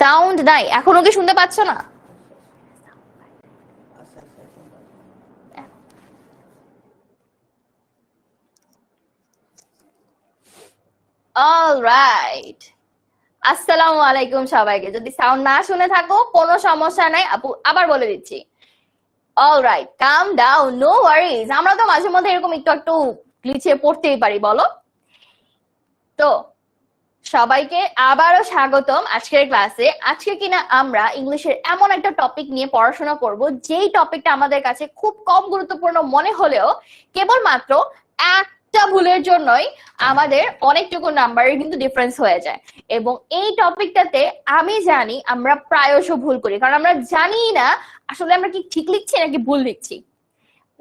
Sound নাই, এখনো কি শুনতে পাচ্ছ না? অলরাইট, আসসালামু আলাইকুম সবাইকে। যদি সাউন্ড না শুনে থাকো কোনো সমস্যা নাই, আপু আবার বলে দিচ্ছি। অলরাইট, কাম ডাউন, নো ওয়ারিজ। আমরা তো মাঝে মধ্যে এরকম একটু একটু গ্লিচে পড়তেই পারি, বলো। তো সবাইকে আবারও স্বাগতম আজকের ক্লাসে। আজকে কিনা আমরা ইংলিশের এমন একটা টপিক নিয়ে পড়াশোনা করব যেই টপিকটা আমাদের কাছে খুব কম গুরুত্বপূর্ণ মনে হলেও কেবলমাত্র একটা ভুলের জন্যই আমাদের অনেকটুকু নাম্বারের কিন্তু ডিফারেন্স হয়ে যায়। এবং এই টপিকটাতে আমি জানি আমরা প্রায়শ ভুল করি, কারণ আমরা জানি না আসলে আমরা কি ঠিক লিখছি নাকি ভুল লিখছি।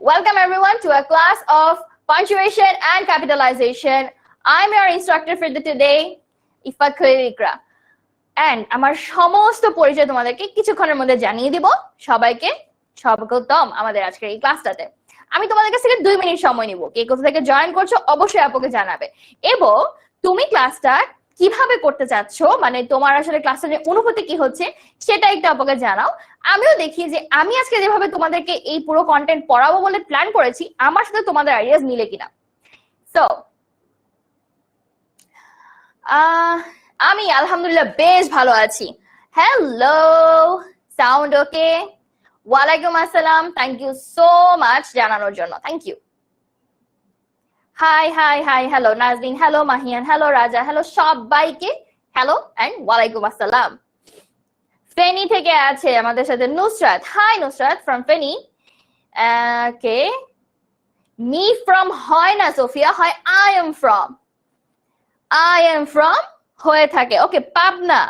Welcome everyone to a class of punctuation and capitalization. I'm your instructor for the today, Ifat Khalil Iqra. And আমার সমস্ত পরিচয় তোমাদেরকে কিছুক্ষণের মধ্যে জানিয়ে দিব। সবাইকে স্বাগতম আমাদের আজকের এই ক্লাসটাতে। আমি তোমাদের কাছ থেকে 2 মিনিট সময় নিব। কে কোথা থেকে জয়েন করছো অবশ্যই আপুকে জানাবে, এবং তুমি ক্লাসটা কিভাবে করতে চাচ্ছ, মানে তোমার আসলে ক্লাসের অনুভূতি কি হচ্ছে সেটা একটু আপুকে জানাও। আমিও দেখি যে আমি আজকে যেভাবে তোমাদেরকে এই পুরো কন্টেন্ট পড়াবো বলে প্ল্যান করেছি আমার সাথে তোমাদের আইডিয়াস মিলে কিনা। সো আমি আলহামদুলিল্লাহ বেশ ভালো আছি। Hello, sound okay? ওয়ালাইকুম আসসালাম, থ্যাংক ইউ সো মাচ জানানোর জন্য, thank you. Hi hi hi, hello Nazrin, hello Mahiyan, hello Raja, hello সবাইকে হ্যালো এন্ড ওয়ালাইকুম আসসালাম। ফেনী থেকে আছে আমাদের সাথে Nusrat. Hi Nusrat from Feni. Okay, me from হয় না সোফিয়া, হয় আই এম ফ্রম হয়ে থাকে। Okay, Pabna,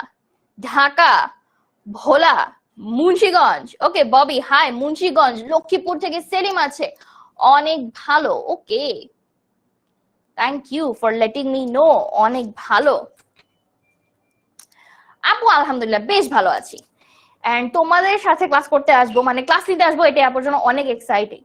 Dhaka, Bhola, Munshiganj. Okay Bobby, hi Munshiganj. Lakshmipur থেকে সেলিম আছে, অনেক ভালো। ওকে, thank you for letting me know, অনেক ভালো। আপু আলহামদুলিল্লাহ বেশ ভালো আছি, এন্ড তোমাদের সাথে ক্লাস করতে আসবো, মানে ক্লাস নিতে আসবো, এটা আপনার জন্য অনেক এক্সাইটিং।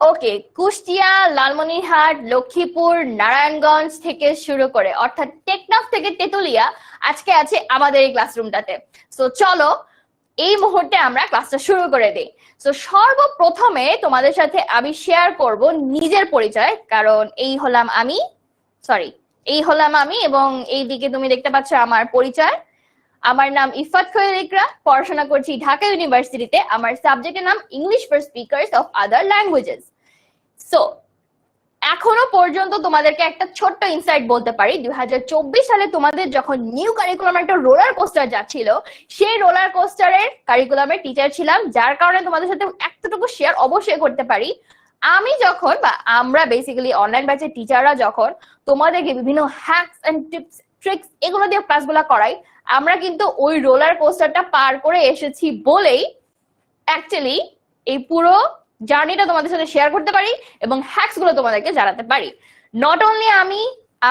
ওকে, কুষ্টিয়া, লালমনিরহাট, লক্ষ্মীপুর, নারায়ণগঞ্জ থেকে শুরু করে অর্থাৎ টেকনাফ থেকে তেতুলিয়া আজকে আছে আমাদের এই ক্লাসরুমটাতে। সো চলো এই মুহূর্তে আমরা ক্লাসটা শুরু করে দিই। সো সর্বপ্রথমে তোমাদের সাথে আমি শেয়ার করব নিজের পরিচয়, কারণ এই হলাম আমি এবং এই দিকে তুমি দেখতে পাচ্ছ আমার পরিচয়। আমার নাম ইফাত খলিল ইকরা, পড়াশোনা করছি ঢাকা ইউনিভার্সিটিতে। আমার সাবজেক্টের নাম English for speakers of other languages. So এখনো পর্যন্ত তোমাদেরকে একটা ছোট্ট ইনসাইট বলতে পারি, 2024 সালে তোমাদের যখন নিউ কারিকুলাম একটা রোলার কোস্টার যাচ্ছিল, সেই রোলার কোস্টারের কারিকুলামের টিচার ছিলাম, যার কারণে তোমাদের সাথে এতটুকু শেয়ার অবশ্যই করতে পারি। আমি যখন বা আমরা বেসিক্যালি অনলাইন ব্যাচের টিচাররা যখন তোমাদেরকে বিভিন্ন হ্যাকস এন্ড টিপস ট্রিক্স এগুলো দিয়ে ক্লাসগুলো করাই, আমরা কিন্তু ওই রোলার কোস্টারটা পার করে এসেছি বলেই অ্যাকচুয়ালি এই পুরো জার্নিটা তোমাদের সাথে শেয়ার করতে পারি এবং হ্যাকস গুলো তোমাদেরকে জানাতে পারি। নট অনলি আমি,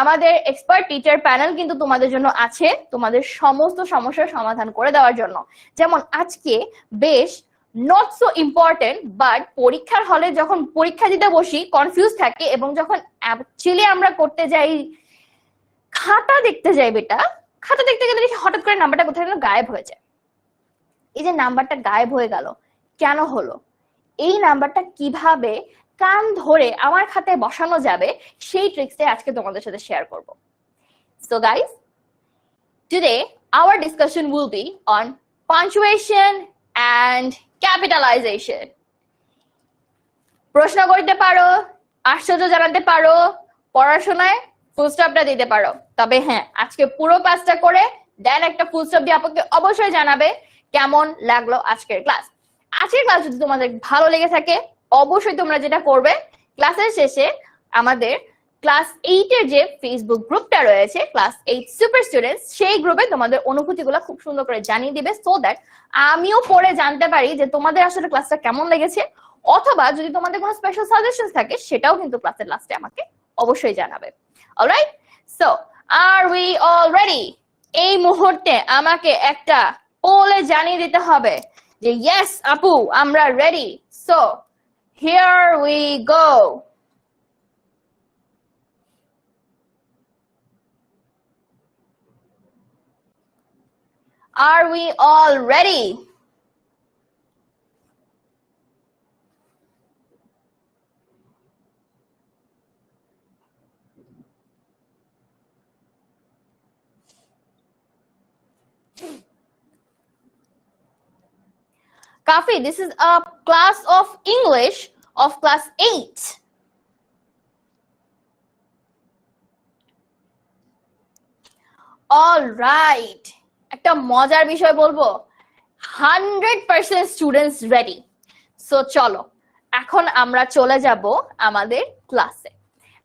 আমাদের এক্সপার্ট টিচার প্যানেল কিন্তু তোমাদের জন্য আছে, তোমাদের সমস্ত সমস্যার সমাধান করে দেওয়ার জন্য। যেমন আজকে বেশ নট সো ইম্পর্টেন্ট, বাট পরীক্ষার হলে যখন পরীক্ষা দিতে বসি কনফিউজ থাকে, এবং যখন অ্যাকচুয়ালি আমরা করতে যাই খাতা দেখতে যাই, বেটা খাতা দেখতে গেলে হঠাৎ করে নাম্বারটা কোথায় যেন গায়েব হয়ে যায়। এই যে নাম্বারটা গায়েব হয়ে গেল, কেন হলো, এই নাম্বারটা কিভাবে কান ধরে আমার খাতায় বসানো যাবে, সেই ট্রিক্সটাই আজকে তোমাদের সাথে শেয়ার করব। So guys, today our discussion will be on punctuation and capitalization. প্রশ্ন করতে পারো, আশ্চর্য জানাতে পারো, পড়াশোনায় ফুল স্টপটা দিতে পারো, তবে হ্যাঁ আজকে পুরো ক্লাসটা করে দেন একটা ফুল স্টপ দিয়ে আপনাকে অবশ্যই জানাবে কেমন লাগলো আজকের ক্লাস। আজকের ক্লাস যদি তোমাদের ভালো লেগে থাকে অবশ্যই তোমরা যেটা করবে, ক্লাসের শেষে আমাদের ক্লাস 8 এর যে ফেসবুক গ্রুপটা রয়েছে ক্লাস 8 সুপার স্টুডেন্টস, সেই গ্রুপে তোমাদের অনুভূতিগুলো খুব সুন্দর করে জানিয়ে দিবে, সো দ্যাট আমিও পড়ে জানতে পারি যে তোমাদের আসলে ক্লাসটা কেমন লেগেছে, অথবা যদি তোমাদের কোনো স্পেশাল সাজেশনস থাকে সেটাও কিন্তু ক্লাসের লাস্টে আমাকে অবশ্যই জানাবে। Alright, so are we all ready? এই মুহূর্তে আমাকে একটা পোলে জানিয়ে দিতে হবে যে ইয়েস আপু আমরা ready. So here we go. Are we all ready? Kafi, this is a class of English of class 8. All right. একটা মজার বিষয় বলবো, 100% স্টুডেন্টস রেডি। সো চলো এখন আমরা চলে যাব আমাদের ক্লাসে।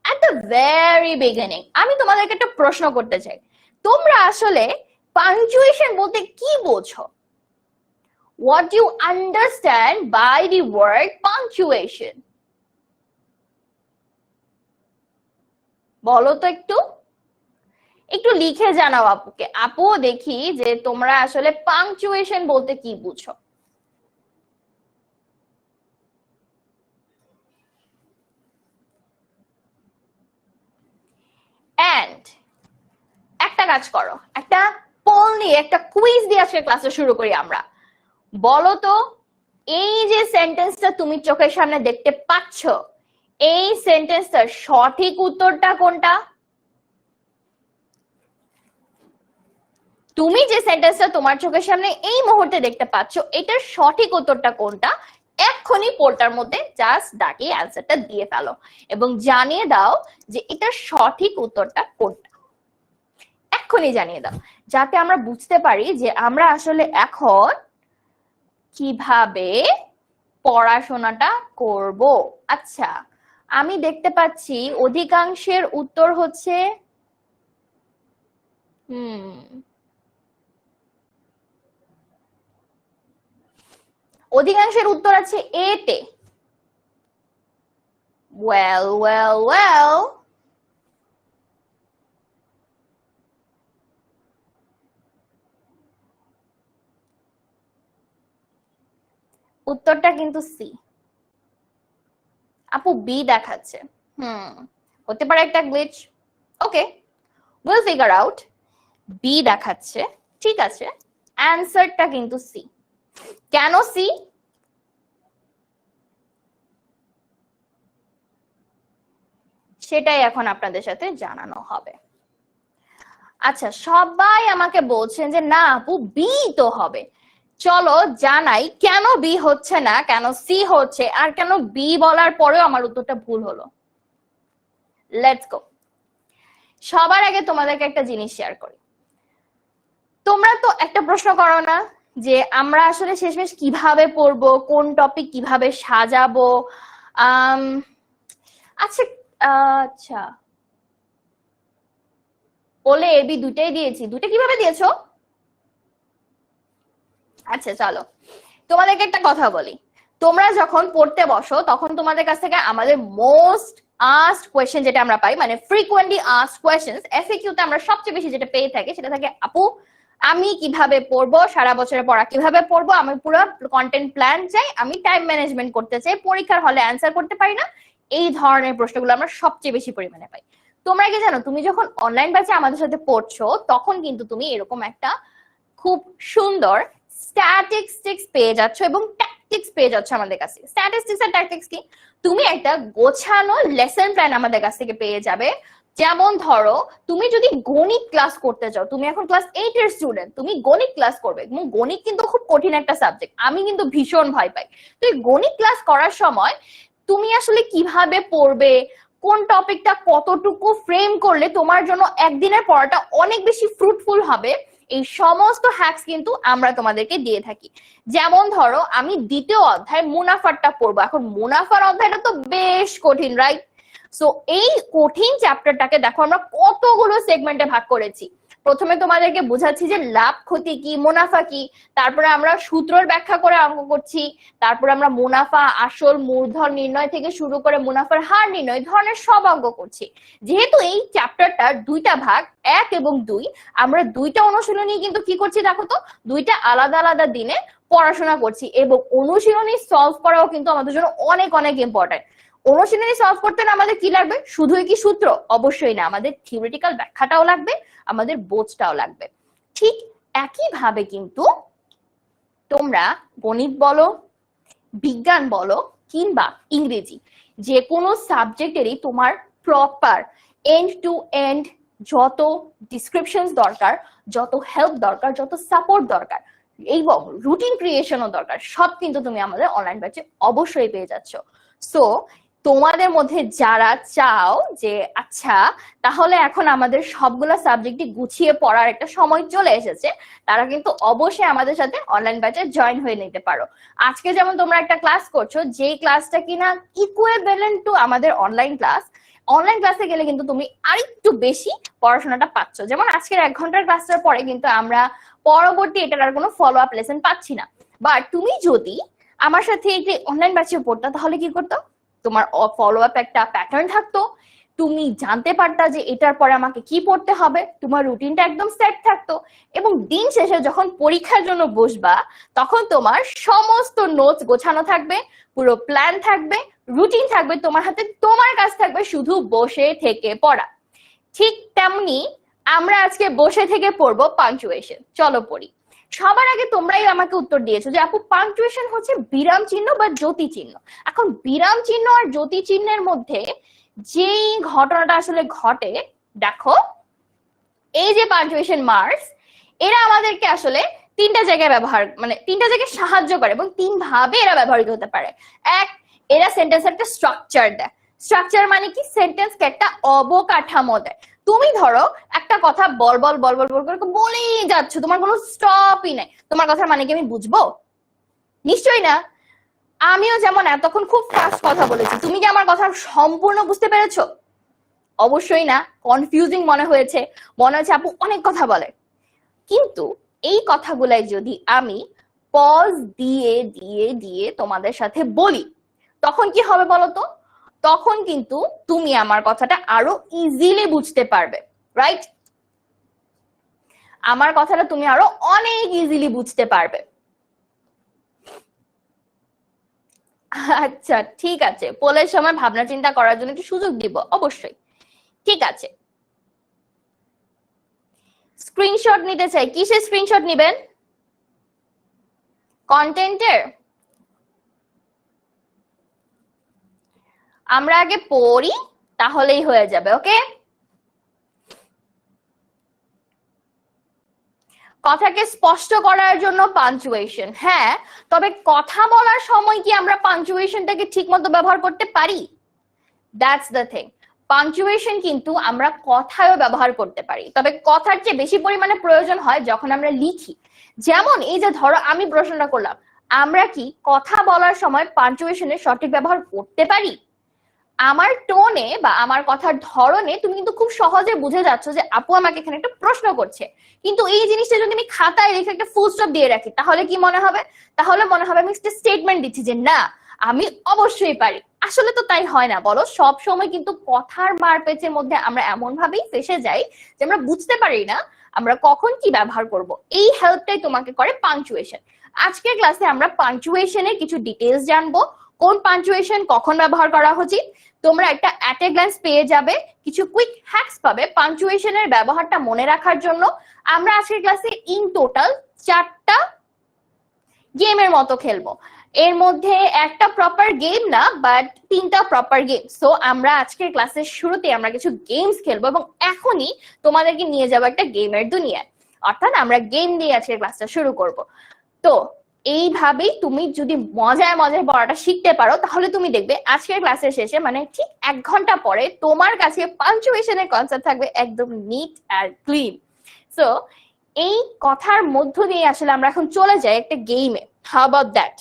এট দ্য ভেরি বিগিনিং আমি তোমাদেরকে একটা প্রশ্ন করতে চাই, তোমরা আসলে পাংচুয়েশন বলতে কি বোঝো? What do you understand by the word punctuation? বলো তো একটু একটু লিখে জানাও আপুকে। আপু দেখি যে তোমরা আসলে পাংচুয়েশন বলতে কি বুঝো। এন্ড একটা কাজ করো, একটা পোল নিয়ে একটা কুইজ দিয়ে আজকে ক্লাসে শুরু করি আমরা। বলো তো এই যে সেন্টেন্সটা তুমি চোখের সামনে দেখতে পাচ্ছ, এই সেন্টেন্সটার সঠিক উত্তরটা কোনটা? তুমি যে সেন্টেন্সটা তোমার চোখের সামনে এই মুহূর্তে দেখতে পাচ্ছ, এটার সঠিক উত্তরটা কোনটা? এক্ষুনি পোর্টার মধ্যে জাস্ট দাগিয়ে অ্যান্সারটা দিয়ে ফেলো এবং জানিয়ে দাও যে এটার সঠিক উত্তরটা কোনটা। এক্ষুনি জানিয়ে দাও, যাতে আমরা বুঝতে পারি যে আমরা আসলে এখন কিভাবে পড়াশোনাটা করব। আচ্ছা, আমি দেখতে পাচ্ছি অধিকাংশের উত্তর হচ্ছে অধিকাংশের উত্তর আছে এ তে। ওয়েল ওয়েল ওয়েল, উত্তরটা কিন্তু সি। আপু বি দেখাচ্ছে। হতে পারে একটা glitch. Okay, will figure out. B দেখাচ্ছে, ঠিক আছে, অ্যান্সারটা কিন্তু সি। কেন সি? সেটাই এখন আপনাদের সাথে জানানো হবে। আচ্ছা, সবাই আমাকে বলছেন যে না আপু বি তো হবে। চলো জানাই কেন বি হচ্ছে না, কেন সি হচ্ছে, আর কেন বি বলার পরেও আমার উত্তরটা ভুল হলো। Let's go. সবার আগে তোমাদেরকে একটা জিনিস শেয়ার করি। তোমরা তো একটা প্রশ্ন করো না যে আমরা আসলে শেষমেশ কিভাবে পড়বো, কোন টপিক কিভাবে সাজাবো? আচ্ছা আচ্ছা, বলে এবি দুটাই দিয়েছি। দুটা কিভাবে দিয়েছো? আচ্ছা চলো তোমাদেরকে একটা কথা বলি, তোমরা যখন পড়তে বসো তখন তোমাদের কাছ থেকে আমাদের মোস্ট আস্কড কোয়েশ্চেন যেটা আমরা পাই, মানে ফ্রিকোয়েন্টলি আস্কড কোয়েশ্চেন্স, এফএকিউ তে আমরা সবচেয়ে বেশি যেটা পেয়ে থাকি সেটা থাকে আপু আমি কিভাবে পড়বো, সারা বছরের পড়া কিভাবে পড়বো, আমি পুরো কন্টেন্ট প্ল্যান চাই, আমি টাইম ম্যানেজমেন্ট করতে চাই, পরীক্ষার হলে অ্যান্সার করতে পারি না। এই ধরনের প্রশ্নগুলো আমরা সবচেয়ে বেশি পরিমাণে পাই। তোমরা কি জানো তুমি যখন অনলাইন ব্যাচে আমাদের সাথে পড়ছো তখন কিন্তু তুমি এরকম একটা খুব সুন্দর স্ট্যাটিস্টিক্স পেয়ে যাচ্ছ এবং ট্যাকটিক্স পেয়ে যাচ্ছ আমাদের কাছে। স্ট্যাটিস্টিক্স আর ট্যাকটিক্স কি? তুমি একটা গোছানো লেসন প্ল্যান আমাদের কাছ থেকে পেয়ে যাবে। যেমন ধরো তুমি যদি গণিত ক্লাস করতে চাও, তুমি এখন ক্লাস 8 এর স্টুডেন্ট, তুমি গণিত ক্লাস করবে এবং গণিত কিন্তু খুব কঠিন একটা সাবজেক্ট, আমি কিন্তু ভীষণ ভয় পাই। তো এই গণিত ক্লাস করার সময় তুমি আসলে কিভাবে পড়বে, কোন টপিকটা কতটুকু ফ্রেম করলে তোমার জন্য একদিনের পড়াটা অনেক বেশি ফ্রুটফুল হবে, এই সমস্ত হ্যাকস কিন্তু আমরা তোমাদেরকে দিয়ে থাকি। যেমন ধরো আমি দ্বিতীয় অধ্যায় মুনাফারটা পড়বো, এখন মুনাফার অধ্যায়টা তো বেশ কঠিন, রাইট? সো এই কঠিন চ্যাপ্টারটাকে দেখো আমরা কতগুলো সেগমেন্টে ভাগ করেছি। প্রথমে তোমাদেরকে বোঝাচ্ছি যে লাভ ক্ষতি কি, মুনাফা কি, তারপরে আমরা সূত্রের ব্যাখ্যা করে অঙ্ক করছি, তারপরে আমরা মুনাফা আসল মূলধন নির্ণয় থেকে শুরু করে মুনাফার হার নির্ণয় ধরনের সব অঙ্ক করছি। যেহেতু এই চ্যাপ্টারটার দুইটা ভাগ 1 এবং 2, আমরা দুইটা অনুশীলনী কিন্তু কি করছি দেখো তো, দুইটা আলাদা আলাদা দিনে পড়াশোনা করছি এবং অনুশীলনী সলভ করাও কিন্তু আমাদের জন্য অনেক অনেক ইম্পর্টেন্ট। অনুশীলনী সলভ করতে না আমাদের কি লাগবে? শুধুই কি সূত্র? অবশ্যই না, আমাদের থিওরিটিক্যাল ব্যাখ্যাটাও লাগবে, আমাদের বোঝটাও লাগবে। ঠিক একইভাবে কিন্তু তোমরা গণিত বলো, বিজ্ঞান বলো কিংবা ইংরেজি, যে কোনো সাবজেক্টেরই তোমার প্রপার এন্ড টু এন্ড যত ডিসক্রিপশনস দরকার, যত হেল্প দরকার, যত সাপোর্ট দরকার এবং রুটিন ক্রিয়েশনও দরকার, সব কিন্তু তুমি আমাদের অনলাইন ব্যাচে অবশ্যই পেয়ে যাচ্ছ। সো তোমাদের মধ্যে যারা চাও যে আচ্ছা তাহলে এখন আমাদের সবগুলো সাবজেক্টই গুছিয়ে পড়ার একটা সময় চলে এসেছে, তারা কিন্তু অবশ্যই আমাদের সাথে অনলাইন ব্যাচে জয়েন হয়ে নিতে পারো। আজকে যেমন তোমরা একটা ক্লাস করছো, যেই ক্লাসটা কিনা ইকুইভ্যালেন্ট টু আমাদের অনলাইন ক্লাস, অনলাইন ক্লাসে গেলে কিন্তু তুমি আরেকটু বেশি পড়াশোনাটা পাচ্ছ। যেমন আজকের 1 ঘন্টার ক্লাসটার পরে কিন্তু আমরা পরবর্তী এটার আর কোনো ফলো আপ লেসন পাচ্ছি না, বাট তুমি যদি আমার সাথে একটি অনলাইন ব্যাচে পড়তা তাহলে কি করতো, তোমার ফলো আপ একটা প্যাটার্ন থাকতো, তুমি জানতে পারতা যে এটার পরে আমাকে কি পড়তে হবে, তোমার রুটিনটা একদম সেট থাকতো এবং দিন শেষে যখন পরীক্ষার জন্য বসবা তখন তোমার সমস্ত নোটস গোছানো থাকবে, পুরো প্ল্যান থাকবে, রুটিন থাকবে তোমার হাতে, তোমার কাছ থাকবে শুধু বসে থেকে পড়া। ঠিক তেমনি আমরা আজকে বসে থেকে পড়বো পাংচুয়েশন। চলো পড়ি। সবার আগে তোমরাই আমাকে উত্তর দিয়েছো যে আপু পাংচুয়েশন হচ্ছে বিরাম চিহ্ন বা জ্যোতি চিহ্ন। এখন বিরাম চিহ্ন আর জ্যোতি চিহ্নের মধ্যে যেই ঘটনাটা আসলে ঘটে, দেখো এই যে পাংচুয়েশন মার্কস, এরা আমাদেরকে আসলে তিনটা জায়গায় তিনটা জায়গায় সাহায্য করে এবং 3 ভাবে এরা ব্যবহৃত হতে পারে। এক, এরা সেন্টেন্স একটা স্ট্রাকচার দেয়। স্ট্রাকচার মানে কি, সেন্টেন্সকে একটা অবকাঠামো দেয়। তুমি ধরো একটা কথা বল বল বল বল বল করে বলেই যাচ্ছ, তোমার কোনো স্টপই নাই, তোমার কথার মানে কি আমি বুঝবো? নিশ্চয়ই না। আমিও যেমন এতক্ষণ খুব ফাস্ট কথা বলেছি, তুমি কি আমার কথা সম্পূর্ণ বুঝতে পেরেছো? অবশ্যই না, কনফিউজিং মনে হয়েছে, মনে হচ্ছে আপু অনেক কথা বলে। কিন্তু এই কথাগুলাই যদি আমি পজ দিয়ে দিয়ে দিয়ে তোমাদের সাথে বলি তখন কি হবে বলতো? তখন কিন্তু তুমি আমার কথাটা আরো ইজিলি বুঝতে পারবে, রাইট? আমার কথাটা তুমি আরো অনেক ইজিলি বুঝতে পারবে। আচ্ছা ঠিক আছে, পোলের সময় ভাবনা চিন্তা করার জন্য একটু সুযোগ দিব অবশ্যই। ঠিক আছে, স্ক্রিনশট নিতে চাই। কিসের স্ক্রিনশট নিবেন? কন্টেন্টের? আমরা আগে পড়ি তাহলেই হয়ে যাবে। ওকে, কথাকে স্পষ্ট করার জন্য পাঞ্চুয়েশন, হ্যাঁ, তবে কথা বলার সময় কি আমরা পাঞ্চুয়েশনটাকে ঠিক মতো ব্যবহার করতে পারি? That's the thing. পাঞ্চুয়েশন কিন্তু আমরা কথায়ও ব্যবহার করতে পারি, তবে কথার চেয়ে বেশি পরিমাণে প্রয়োজন হয় যখন আমরা লিখি। যেমন এই যে ধরো আমি প্রশ্নটা করলাম, আমরা কি কথা বলার সময় পাঞ্চুয়েশনের সঠিক ব্যবহার করতে পারি? আমার টোনে বা আমার কথার ধরনে তুমি কিন্তু খুব সহজে বুঝে যাচ্ছ যে আপু আমাকে এখানে একটা প্রশ্ন করছে। কিন্তু এই জিনিসটা যদি আমি খাতায় লিখে একটা ফুল স্টপ দিয়ে রাখি তাহলে কি মনে হবে? তাহলে মনে হবে আমি একটা স্টেটমেন্ট দিচ্ছি যে না আমি অবশ্যই পারি। আসলে তো তাই হয় না বলো? সব সময় কিন্তু কথার মারপেচের মধ্যে আমরা এমন ভাবেই ফেসে যাই যে আমরা বুঝতে পারি না আমরা কখন কি ব্যবহার করব। এই হেল্পটাই তোমাকে করে পাংচুয়েশন। আজকের ক্লাসে আমরা পাংচুয়েশনের কিছু ডিটেইলস জানবো, কোন পাংচুয়েশন কখন ব্যবহার করা উচিত। তোমরা একটা অ্যাট এ গ্ল্যান্স পেয়ে যাবে, কিছু কুইক হ্যাকস পাবে পাংচুয়েশনের ব্যবহারটা মনে রাখার জন্য। আমরা আজকের ক্লাসে ইন টোটাল 4টা গেমের মতো খেলবো। এর মধ্যে একটা প্রপার গেম না, বাট 3টা প্রপার গেম। সো আমরা আজকের ক্লাসের শুরুতে আমরা কিছু গেমস খেলবো এবং এখনই তোমাদেরকে নিয়ে যাবো একটা গেমের দুনিয়ায়। অর্থাৎ আমরা গেম দিয়ে আজকের ক্লাসটা শুরু করব। তো এইভাবেই তুমি যদি মজায় মজায় পড়াটা শিখতে পারো তাহলে তুমি দেখবে আজকের ক্লাসের শেষে মানে ঠিক 1 ঘন্টা পরে তোমার কাছে পাঞ্চুয়েশনের কনসেপ্ট থাকবে একদম নিট আর ক্লিন। সো এই কথার মধ্য দিয়ে আসলে আমরা এখন চলে যাই একটা গেমে। How about that?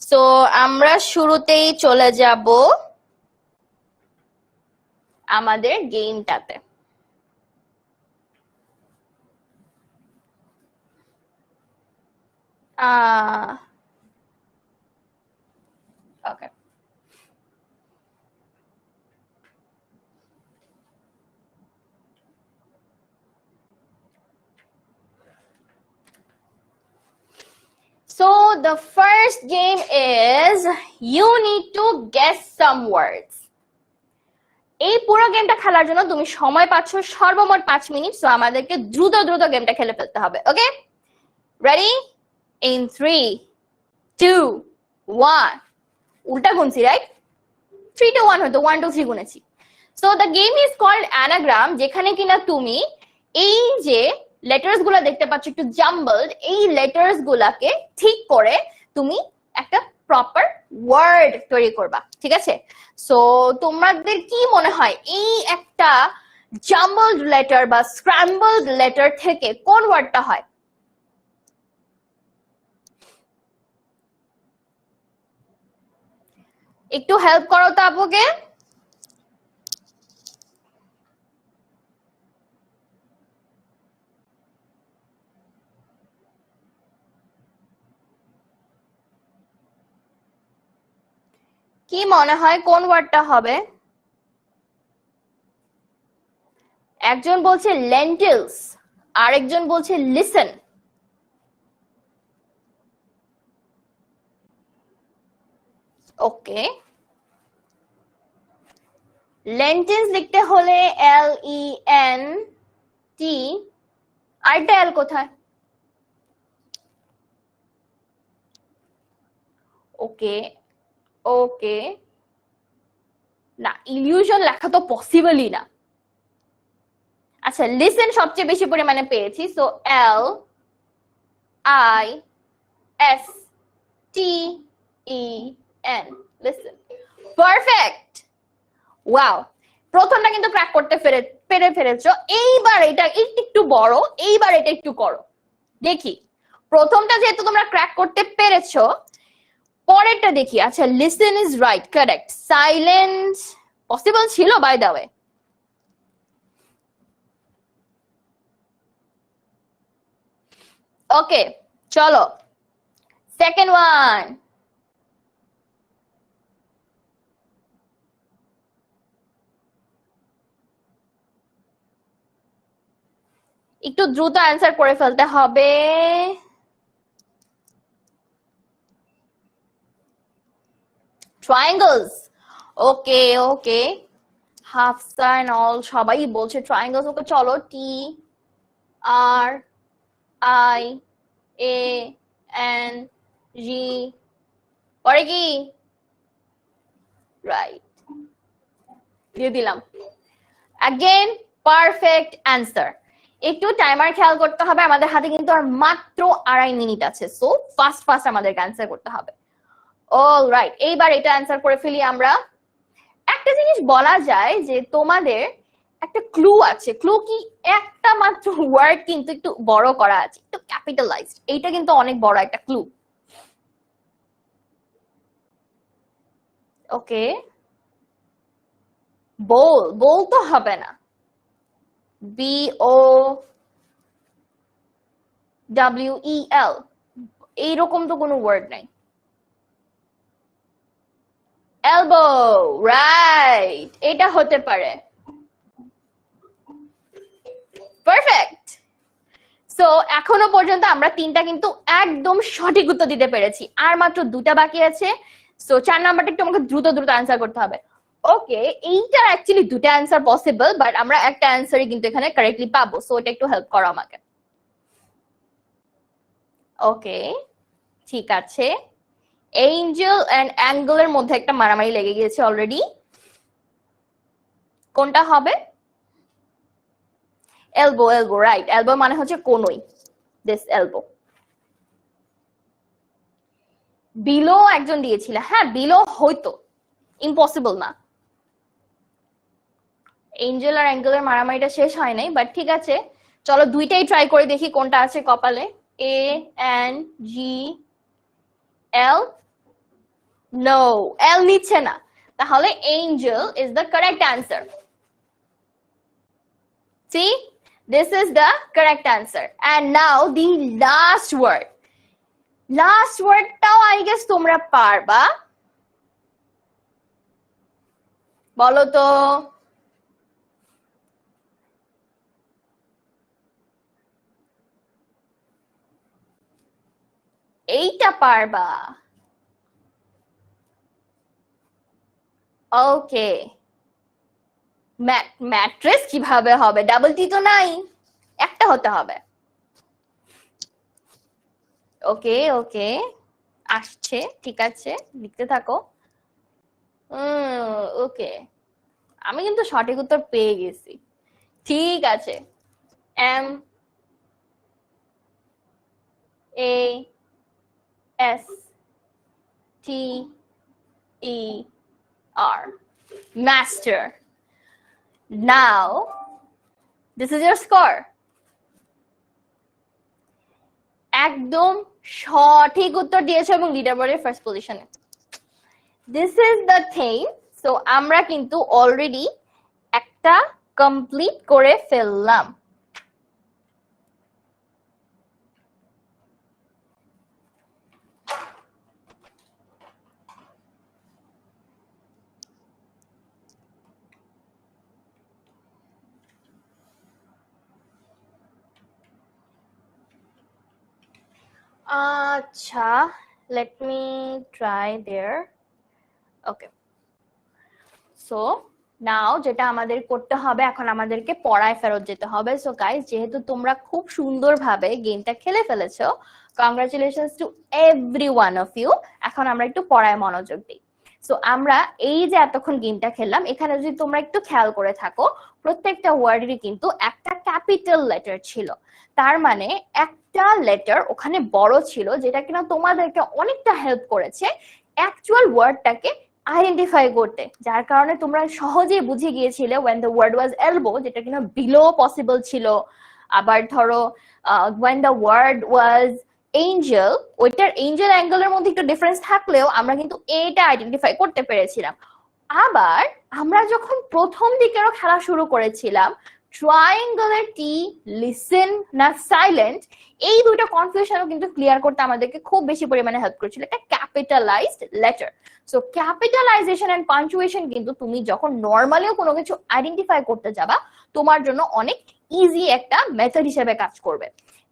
সো আমরা শুরুতেই চলে যাব আমাদের গেমটাতে। Okay. So the first game is you need to guess some words. এই পুরো গেমটা খেলার জন্য তুমি সময় পাচ্ছ সর্বমোট 5 মিনিট। সো আমাদেরকে দ্রুত দ্রুত গেমটা খেলে ফেলতে হবে। ওকে, রেডি? ইন 3 2 1। উল্টা গুনছি, রাইট? 3 to 1 হতো, 1 2 3 গুনেছি। So the game is called anagram, যেখানে কিনা তুমি এই যে লেটার্স গুলা দেখতে পাচ্ছ একটু জাম্বলড, এই লেটার্স গুলাকে ঠিক করে তুমি একটা প্রপার ওয়ার্ড তৈরি করবা, ঠিক আছে? সো তোমাদের কি মনে হয় এই একটা জাম্বলড লেটার বা স্ক্র্যাম্বলড লেটার থেকে কোন ওয়ার্ডটা হয়? একটু হেল্প করো তো আপুকে। কি মনে হয় কোন ওয়ার্ডটা হবে? একজন বলছে লেন্টিলস, আরেকজন বলছে লিসেন। ওকে, লেন্টিলস লিখতে হলে LENT, আরেকটা এল কোথায়? ওকে ওকে, না ইলিউশন লেখা তো পসিবলই না। আচ্ছা, লিসেন সবচেয়ে বেশি পরিমাণে পেয়েছি। So LISTEN, listen. Perfect, wow. প্রথমটা কিন্তু ক্র্যাক করতে পেরে ফেলেছো। এইবার এটা একটু বড়, এইবার এটা একটু করো দেখি। প্রথমটা যেহেতু তোমরা ক্র্যাক করতে পেরেছো, পরেরটা দেখি। আচ্ছা, listen is right, correct. Silent possible ছিল বাই দ্য ওয়ে। ওকে, চলো সেকেন্ড ওয়ান। একটু দ্রুত অ্যান্সার করে ফেলতে হবে। ট্রায়াঙ্গলস, ওকে ওকে। হাফসা এন্ড অল সবাই বলছে ট্রায়াঙ্গলস। ওকে চলো, TRIANG, পরে কি? রাইট, দিয়ে দিলাম। Again perfect answer. একটু টাইমার খেয়াল করতে হবে, আমাদের হাতে কিন্তু আর মাত্র 2.5 মিনিট আছে। সো ফাস্ট ফাস্ট আমাদেরকে অ্যান্সার করতে হবে। অলরাইট, এইবার এটা অ্যান্সার করে ফেলি আমরা। একটা জিনিস বলা যায় যে তোমাদের একটা ক্লু আছে। ক্লু কি? একটা মাত্র ওয়ার্ড কিন্তু একটু বড় করা আছে, একটু ক্যাপিটালাইজড। এইটা কিন্তু অনেক বড় একটা ক্লু। ওকে, বোল, বোল তো হবে না। BOWEL, এইরকম তো কোনো ওয়ার্ড নাই। এলবো, রাইট, এটা হতে পারে। পারফেক্ট। সো এখনো পর্যন্ত আমরা তিনটা কিন্তু একদম সঠিক উত্তর দিতে পেরেছি, আর মাত্র দুটা বাকি আছে। সো 4 নাম্বারটা একটু আমাকে দ্রুত দ্রুত অ্যান্সার করতে হবে। ওকে, এইটা অ্যাকচুয়ালি দুটা অ্যান্সার পসিবল, বাট আমরা একটা অ্যান্সারই কিন্তু এখানে কারেক্টলি পাবো। সো এটা একটু হেল্প করো আমাকে। ওকে, ঠিক আছে। এঞ্জেল এন্ড অ্যাঙ্গেলের মধ্যে একটা মারামারি লেগে গিয়েছে অলরেডি। কোনটা হবে? Elbow, elbow, right. এলবো মানে হচ্ছে কোনই, দিস এলবো। বিলো একজন দিয়েছিল, হ্যাঁ বিলো হয়তো, ইম্পসিবল না। এঞ্জেল আর অ্যাঙ্গেলের মারামারিটা শেষ হয় নাই, বাট ঠিক আছে, চলো দুইটাই ট্রাই করে দেখি কোনটা আছে কপালে। ANGL, নো, এল নিচ্ছে না। তাহলে Angel is the correct answer. See, this is the correct answer. And now the last word. Last word টাও I guess তোমরা পারবা। বলো তো। এইটা পারবা। ওকে, ম্যাট্রেস কিভাবে হবে? ডাবল টি তো নাই, একটা হতে হবে। ওকে ওকে, আসছে, ঠিক আছে, লিখতে থাকো। ওকে, আমি কিন্তু সঠিক উত্তর পেয়ে গেছি। ঠিক আছে, M A S T E R, master. Now this is your score. একদম সঠিক উত্তর দিয়েছো এবং লিডার বোর্ডের ফার্স্ট পজিশনে। This is the thing. So আমরা কিন্তু অলরেডি একটা কমপ্লিট করে ফেললাম। আচ্ছা, let me try there. Okay, so নাও যেটা আমাদের করতে হবে, এখন আমাদেরকে পড়ায় ফেরত যেতে হবে। সো গাইস, যেহেতু তোমরা খুব সুন্দরভাবে গেমটা খেলে ফেলেছো, congratulations to every one of you. এখন আমরা একটু পড়ায় মনোযোগ দিই। সো আমরা এই যে এতক্ষণ গেমটা খেললাম, এখানে যদি তোমরা একটু খেয়াল করে থাকো, প্রত্যেকটা ওয়ার্ডেরই কিন্তু একটা ক্যাপিটাল লেটার ছিল। তার মানে একটা লেটার ওখানে বড় ছিল, যেটা কিনা তোমাদেরকে অনেকটা হেল্প করেছে অ্যাকচুয়াল ওয়ার্ডটাকে আইডেন্টিফাই করতে, যার কারণে তোমরা সহজেই বুঝে গিয়েছিলে when the word was elbow, যেটা কিনা বিলো পসিবল ছিল। আবার ধরো when the word was angel, ওইটার এঞ্জেল অ্যাঙ্গেলের মধ্যে একটু ডিফারেন্স থাকলেও আমরা কিন্তু এটা আইডেন্টিফাই করতে পেরেছিলাম। আবার আমরা যখন প্রথম দিকেরও খেলা শুরু করেছিলাম, ট্রায়াঙ্গেলের টি লিসেন না সাইলেন্ট, এই দুটো কনফিউশনও কিন্তু ক্লিয়ার করতে আমাদেরকে খুব বেশি পরিমাণে হেল্প করেছিল একটা capitalized letter. So capitalization and punctuation কিন্তু তুমি যখন নর্মালিও কোনো কিছু আইডেন্টিফাই করতে যাবা, তোমার জন্য অনেক ইজি একটা মেথড হিসেবে কাজ করবে।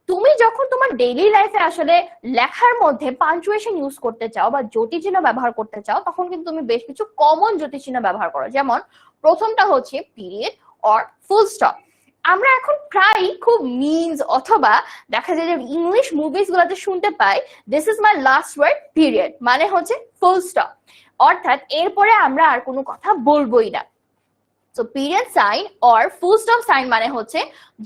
তুমি যখন তোমার ডেইলি লাইফে আসলে লেখার মধ্যে পাঞ্চুয়েশন ইউজ করতে চাও বা জ্যোতিচিহ্ন ব্যবহার করতে চাও, তখন কিন্তু তুমি বেশ কিছু কমন জ্যোতিচিহ্ন ব্যবহার করো। যেমন প্রথমটা হচ্ছে পিরিয়ড অর ফুল স্টপ। আমরা এখন প্রায় খুব মিমস অথবা দেখা যায় যে ইংলিশ মুভিজ গুলোতে শুনতে পাই, this is my last word period, মানে হচ্ছে ফুল স্টপ, অর্থাৎ এরপরে আমরা আর কোনো কথা বলবোই না। So period sign or full stop sign মানে হচ্ছে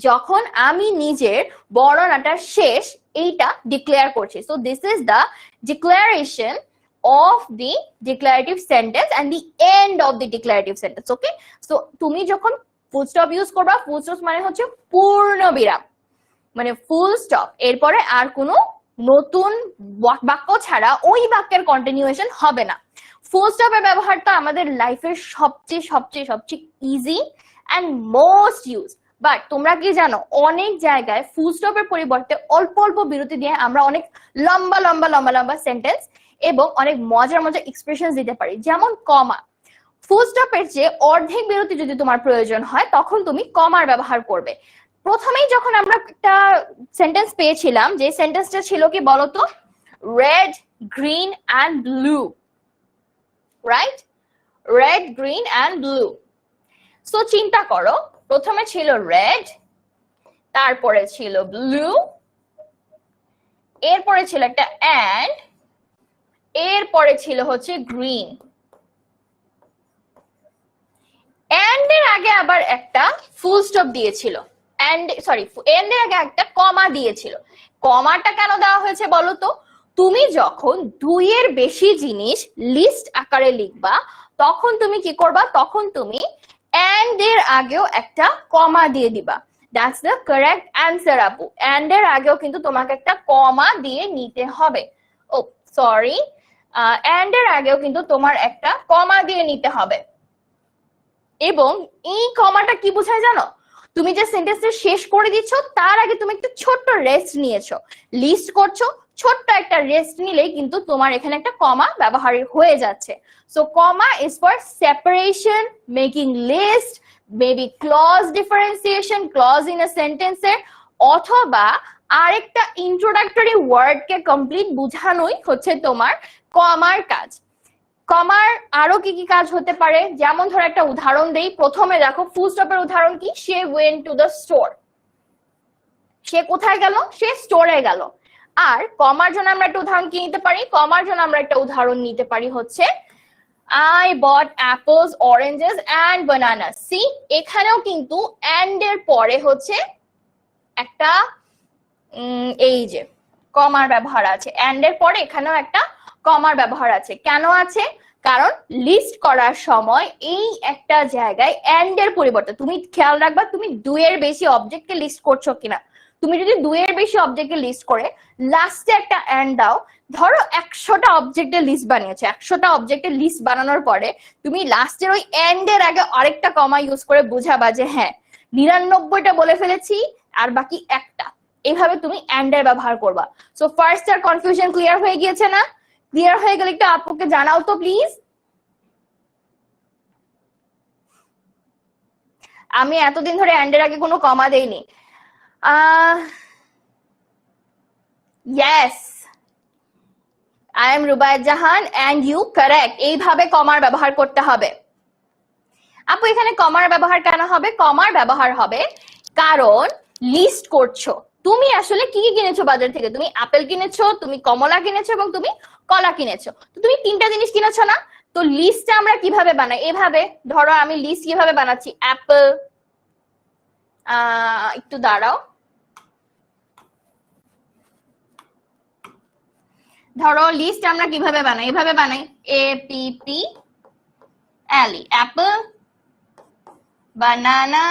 যখন আমি নিজের বর্ণনাটা শেষ এইটা ডিক্লেয়ার করছি। So this is the declaration of the declarative sentence and the end of the declarative sentence. Okay, so তুমি যখন ফুল স্টপ ইউজ করবা, ফুল স্টপ মানে হচ্ছে পূর্ণ বিরাম, মানে ফুল স্টপ, এরপরে আর কোনো নতুন বাক্য ছাড়া ওই বাক্যের কন্টিনিউয়েশন হবে না। ফুল স্টপের ব্যবহারটা আমাদের লাইফের সবচেয়ে সবচেয়ে সবচেয়ে easy and most use. But তোমরা কি জানো, অনেক জায়গায় ফুল স্টপের পরিবর্তে অল্প অল্প বিরতি দিয়ে আমরা অনেক লম্বা লম্বা লম্বা লম্বা সেন্টেন্স এবং অনেক মজার মজার এক্সপ্রেশন দিতে পারি। যেমন কমা, ফুল স্টপের চেয়ে অর্ধেক বিরতি যদি তোমার প্রয়োজন হয়, তখন তুমি কমার ব্যবহার করবে। প্রথমেই যখন আমরা একটা সেন্টেন্স পেয়েছিলাম, যে সেন্টেন্সটা ছিল কি বলতো, red green and blue, right? Red green and blue. So চিন্তা করো, প্রথমে ছিল রেড, তারপরে ছিল ব্লু, এরপরে ছিল একটা অ্যান্ড, এরপরে ছিল হচ্ছে গ্রিন। এন্ড এর আগে আবার একটা ফুল স্টপ দিয়েছিল, এন্ড এর আগে একটা কমা দিয়েছিল। কমাটা কেন দেওয়া হয়েছে বলো তো? তুমি যখন দুইয়ের বেশি জিনিস লিস্ট আকারে লিখবা, তখন তুমি কি করবা? তখন তুমি এন্ড এর আগেও একটা কমা দিয়ে দিবা। দ্যাটস দ্য কারেক্ট অ্যান্সার আপু। এন্ড এর আগেও কিন্তু তোমাকে একটা কমা দিয়ে নিতে হবে। ও সরি, এন্ড এর আগেও কিন্তু তোমার একটা কমা দিয়ে নিতে হবে। এবং এই কমাটা কি বোঝায় জানো? তুমি যে সেন্টেন্সটা শেষ করে দিচ্ছ, তার আগে তুমি একটা ছোট্ট রেস্ট নিয়েছো, লিস্ট করছো, ছোট্ট একটা রেস্ট নিলেই কিন্তু তোমার এখানে একটা কমা ব্যবহার হয়ে যাচ্ছে। So comma is for separation, making list, maybe clause differentiation, clause in a সেন্টেন্সের, অথবা আরেকটা ইন্ট্রোডাক্টরি ওয়ার্ডকে কমপ্লিট বোঝানোই হচ্ছে তোমার কমার কাজ। কমার আরো কি কি কাজ হতে পারে, যেমন ধর একটা উদাহরণ দেই। প্রথমে দেখো ফুল স্টপের উদাহরণ কি, সে ওয়েন্ট টু দ্য স্টোর, সে কোথায় গেল, সে স্টোরে গেল। আর কমার জন্য আমরা একটা উদাহরণ কি নিতে পারি, কমার জন্য আমরা একটা উদাহরণ নিতে পারি হচ্ছে I bought apples, oranges and bananas. See, এখানেও কিন্তু and এর পরে হচ্ছে একটা এই যে কমার ব্যবহার আছে, and এর পরে এখানেও একটা কমার ব্যবহার আছে। কেন আছে? কারণ লিস্ট করার সময় এই একটা জায়গায় and এর পরিবর্তে তুমি খেয়াল রাখবা তুমি 2 এর বেশি অবজেক্টকে লিস্ট করছো কিনা। তুমি যদি 2 এর বেশি অবজেক্টকে লিস্ট করে লাস্টে একটা and দাও, ধরো 100টা অবজেক্টের লিস্ট বানিয়েছো, 100টা অবজেক্টের লিস্ট বানানোর পরে তুমি লাস্টের ওই and এর আগে আরেকটা কমা ইউজ করে বুঝাবা যে হ্যাঁ 99টা বলে ফেলেছি আর বাকি একটা, এইভাবে তুমি and এর ব্যবহার করবা। সো ফার্স্ট আর কনফিউশন ক্লিয়ার হয়ে গিয়েছে না? ক্লিয়ার হয়ে গেলে একটু আপুকে জানাও তো প্লিজ। আমি এতদিন ধরে and এর আগে কোনো কমা দেইনি। Yes, I am Rubaiyat Jahan and you correct. এইভাবে কমার ব্যবহার করতে হবে। আপু এখানে কমার ব্যবহার কেন হবে? কমার ব্যবহার হবে কারণ লিস্ট করছো তুমি আসলে কি কি কিনেছো বাজার থেকে। তুমি আপেল কিনেছো, তুমি কমলা কিনেছো এবং তুমি কলা কিনেছো। তো তুমি 3টা জিনিস কিনেছো না? তো লিস্টটা আমরা কিভাবে বানাই? এভাবে ধরো আমি লিস্ট কিভাবে বানাচ্ছি, অ্যাপল, একটু দাঁড়াও, ধরো লিস্ট আমরা কিভাবে বানাই, এভাবে বানাই APPLE, অ্যাপল, বানানা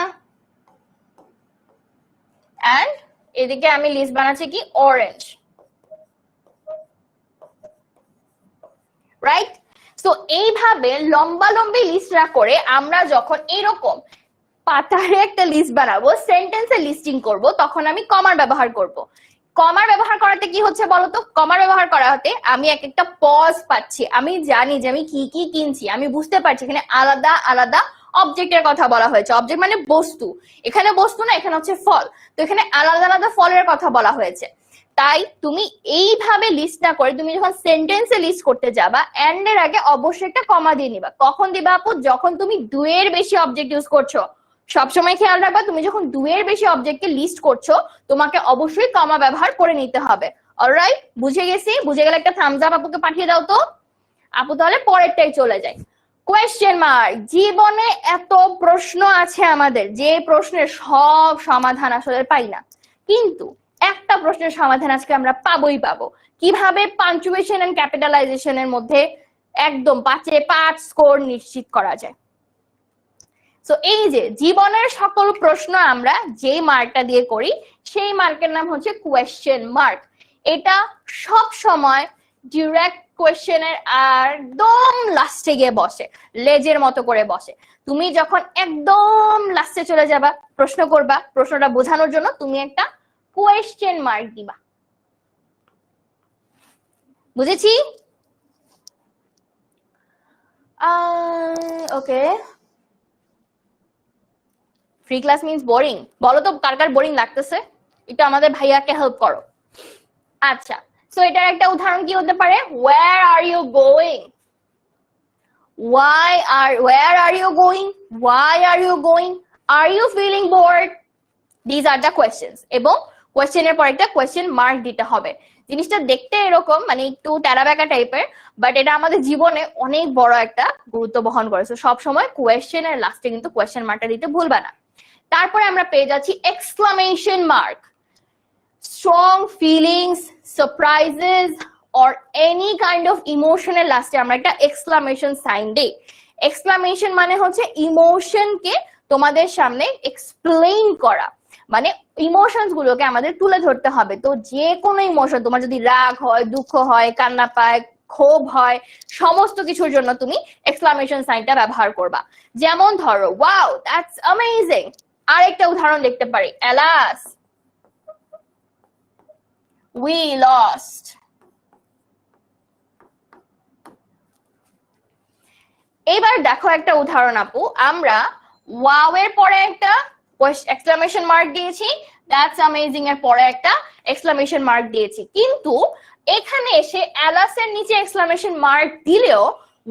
এন্ড এদিকে আমি লিস্ট বানাচ্ছি কি অরেঞ্জ, রাইট? সো এইভাবে লম্বা লম্বি লিস্ট না করে আমরা যখন এরকম পাতারে একটা লিস্ট বানাবো, সেন্টেন্সে লিস্টিং করব, তখন আমি কমার ব্যবহার করব। কমার ব্যবহার করাতে কি হচ্ছে বলতো? কমার ব্যবহার করাতে আমি একটা পজ পাচ্ছি, আমি জানি যে আমি কি কি কিনছি, আমি বুঝতে পারছি এখানে আলাদা আলাদা অবজেক্টের কথা বলা হয়েছে। অবজেক্ট মানে বস্তু, এখানে বস্তু না, এখানে হচ্ছে ফল, তো এখানে আলাদা আলাদা ফলের কথা বলা হয়েছে। তাই তুমি এইভাবে লিস্ট না করে তুমি যখন সেন্টেন্সে লিস্ট করতে যাবা এন্ড এর আগে অবশ্যই একটা কমা দিয়ে নিবা। কখন দিবা আপু? যখন তুমি 2 এর বেশি অবজেক্ট ইউজ করছো। সবসময় খেয়াল রাখবা তুমি যখন 2 এর বেশি অবজেক্টকে লিস্ট করছো তোমাকে অবশ্যই কমা ব্যবহার করে নিতে হবে। অলরাইট, বুঝে গেছি? বুঝে গেলে একটা থামস আপ আপুকে পাঠিয়ে দাও তো। আপু তাহলে পরেরটাই চলে যায়। Question mark. জীবনে এত প্রশ্ন আছে আমাদের, যে প্রশ্নের সব সমাধান আসলে পাই না, কিন্তু একটা প্রশ্নের সমাধান আজকে আমরা পাবোই পাবো। কিভাবে পাঞ্চুয়েশন এন্ড ক্যাপিটালাইজেশনের মধ্যে একদম 5-এ 5 স্কোর নিশ্চিত করা যায়। সো এই যে জীবনের সকল প্রশ্ন আমরা যেই মার্কটা দিয়ে করি সেই মার্কের নাম হচ্ছে কোয়েশ্চেন মার্ক। এটা সব সময় ডিরেক্ট কোয়েশ্চেনের একদম লাস্টে গিয়ে বসে, লেজের মতো করে বসে। তুমি যখন একদম লাস্টে চলে যাবা, প্রশ্ন করবা, প্রশ্নটা বোঝানোর জন্য তুমি একটা কোয়েশ্চেন মার্ক দিবা। বুঝেছি? ওকে, ফ্রি ক্লাস মিন্স বোরিং। বলো তো কার কার বোরিং লাগতেছে, একটু আমাদের ভাইয়াকে হেল্প করো। আচ্ছা, সো এটার একটা উদাহরণ কি হতে পারে? where are you going, where are you going, why are you going, are you feeling bored? These are the questions, এবং কোয়েশ্চেনের পর একটা কোয়েশ্চেন মার্ক দিতে হবে। জিনিসটা দেখতে এরকম মানে একটু টেরাবেকা টাইপের, বাট এটা আমাদের জীবনে অনেক বড় একটা গুরুত্ব বহন করে। সব সময় কোয়েশ্চেনের লাস্টে কিন্তু কোয়েশ্চেন মার্কটা দিতে ভুলবা না। তারপরে আমরা পেয়ে যাচ্ছি exclamation mark. Strong feelings, surprises or any kind of ইমোশনের লাস্টে আমরা একটা এক্সক্লামেশন সাইন দেই। এক্সক্লামেশন মানে হচ্ছে ইমোশনকে তোমাদের সামনে এক্সপ্লেইন করা, মানে ইমোশনস গুলোকে আমাদের তুলে ধরতে হবে। তো যে কোনো ইমোশন, তোমার যদি রাগ হয়, দুঃখ হয়, কান্না পায়, ক্ষোভ হয়, সমস্ত কিছুর জন্য তুমি এক্সক্লামেশন সাইনটা ব্যবহার করবা। যেমন ধরো ওয়াও দ্যাটস অ্যামেজিং। আরেকটা উদাহরণ দেখতে পারি, অ্যালাস we lost। এবার দেখো একটা উদাহরণ আপু, আমরা ওয়াও এর পরে একটা এক্সক্লামেশন মার্ক দিয়েছি, দ্যাটস অ্যামেজিং এর পরে একটা এক্সক্লামেশন মার্ক দিয়েছি, কিন্তু এখানে এসে অ্যালাস এর নিচে এক্সক্লামেশন মার্ক দিলেও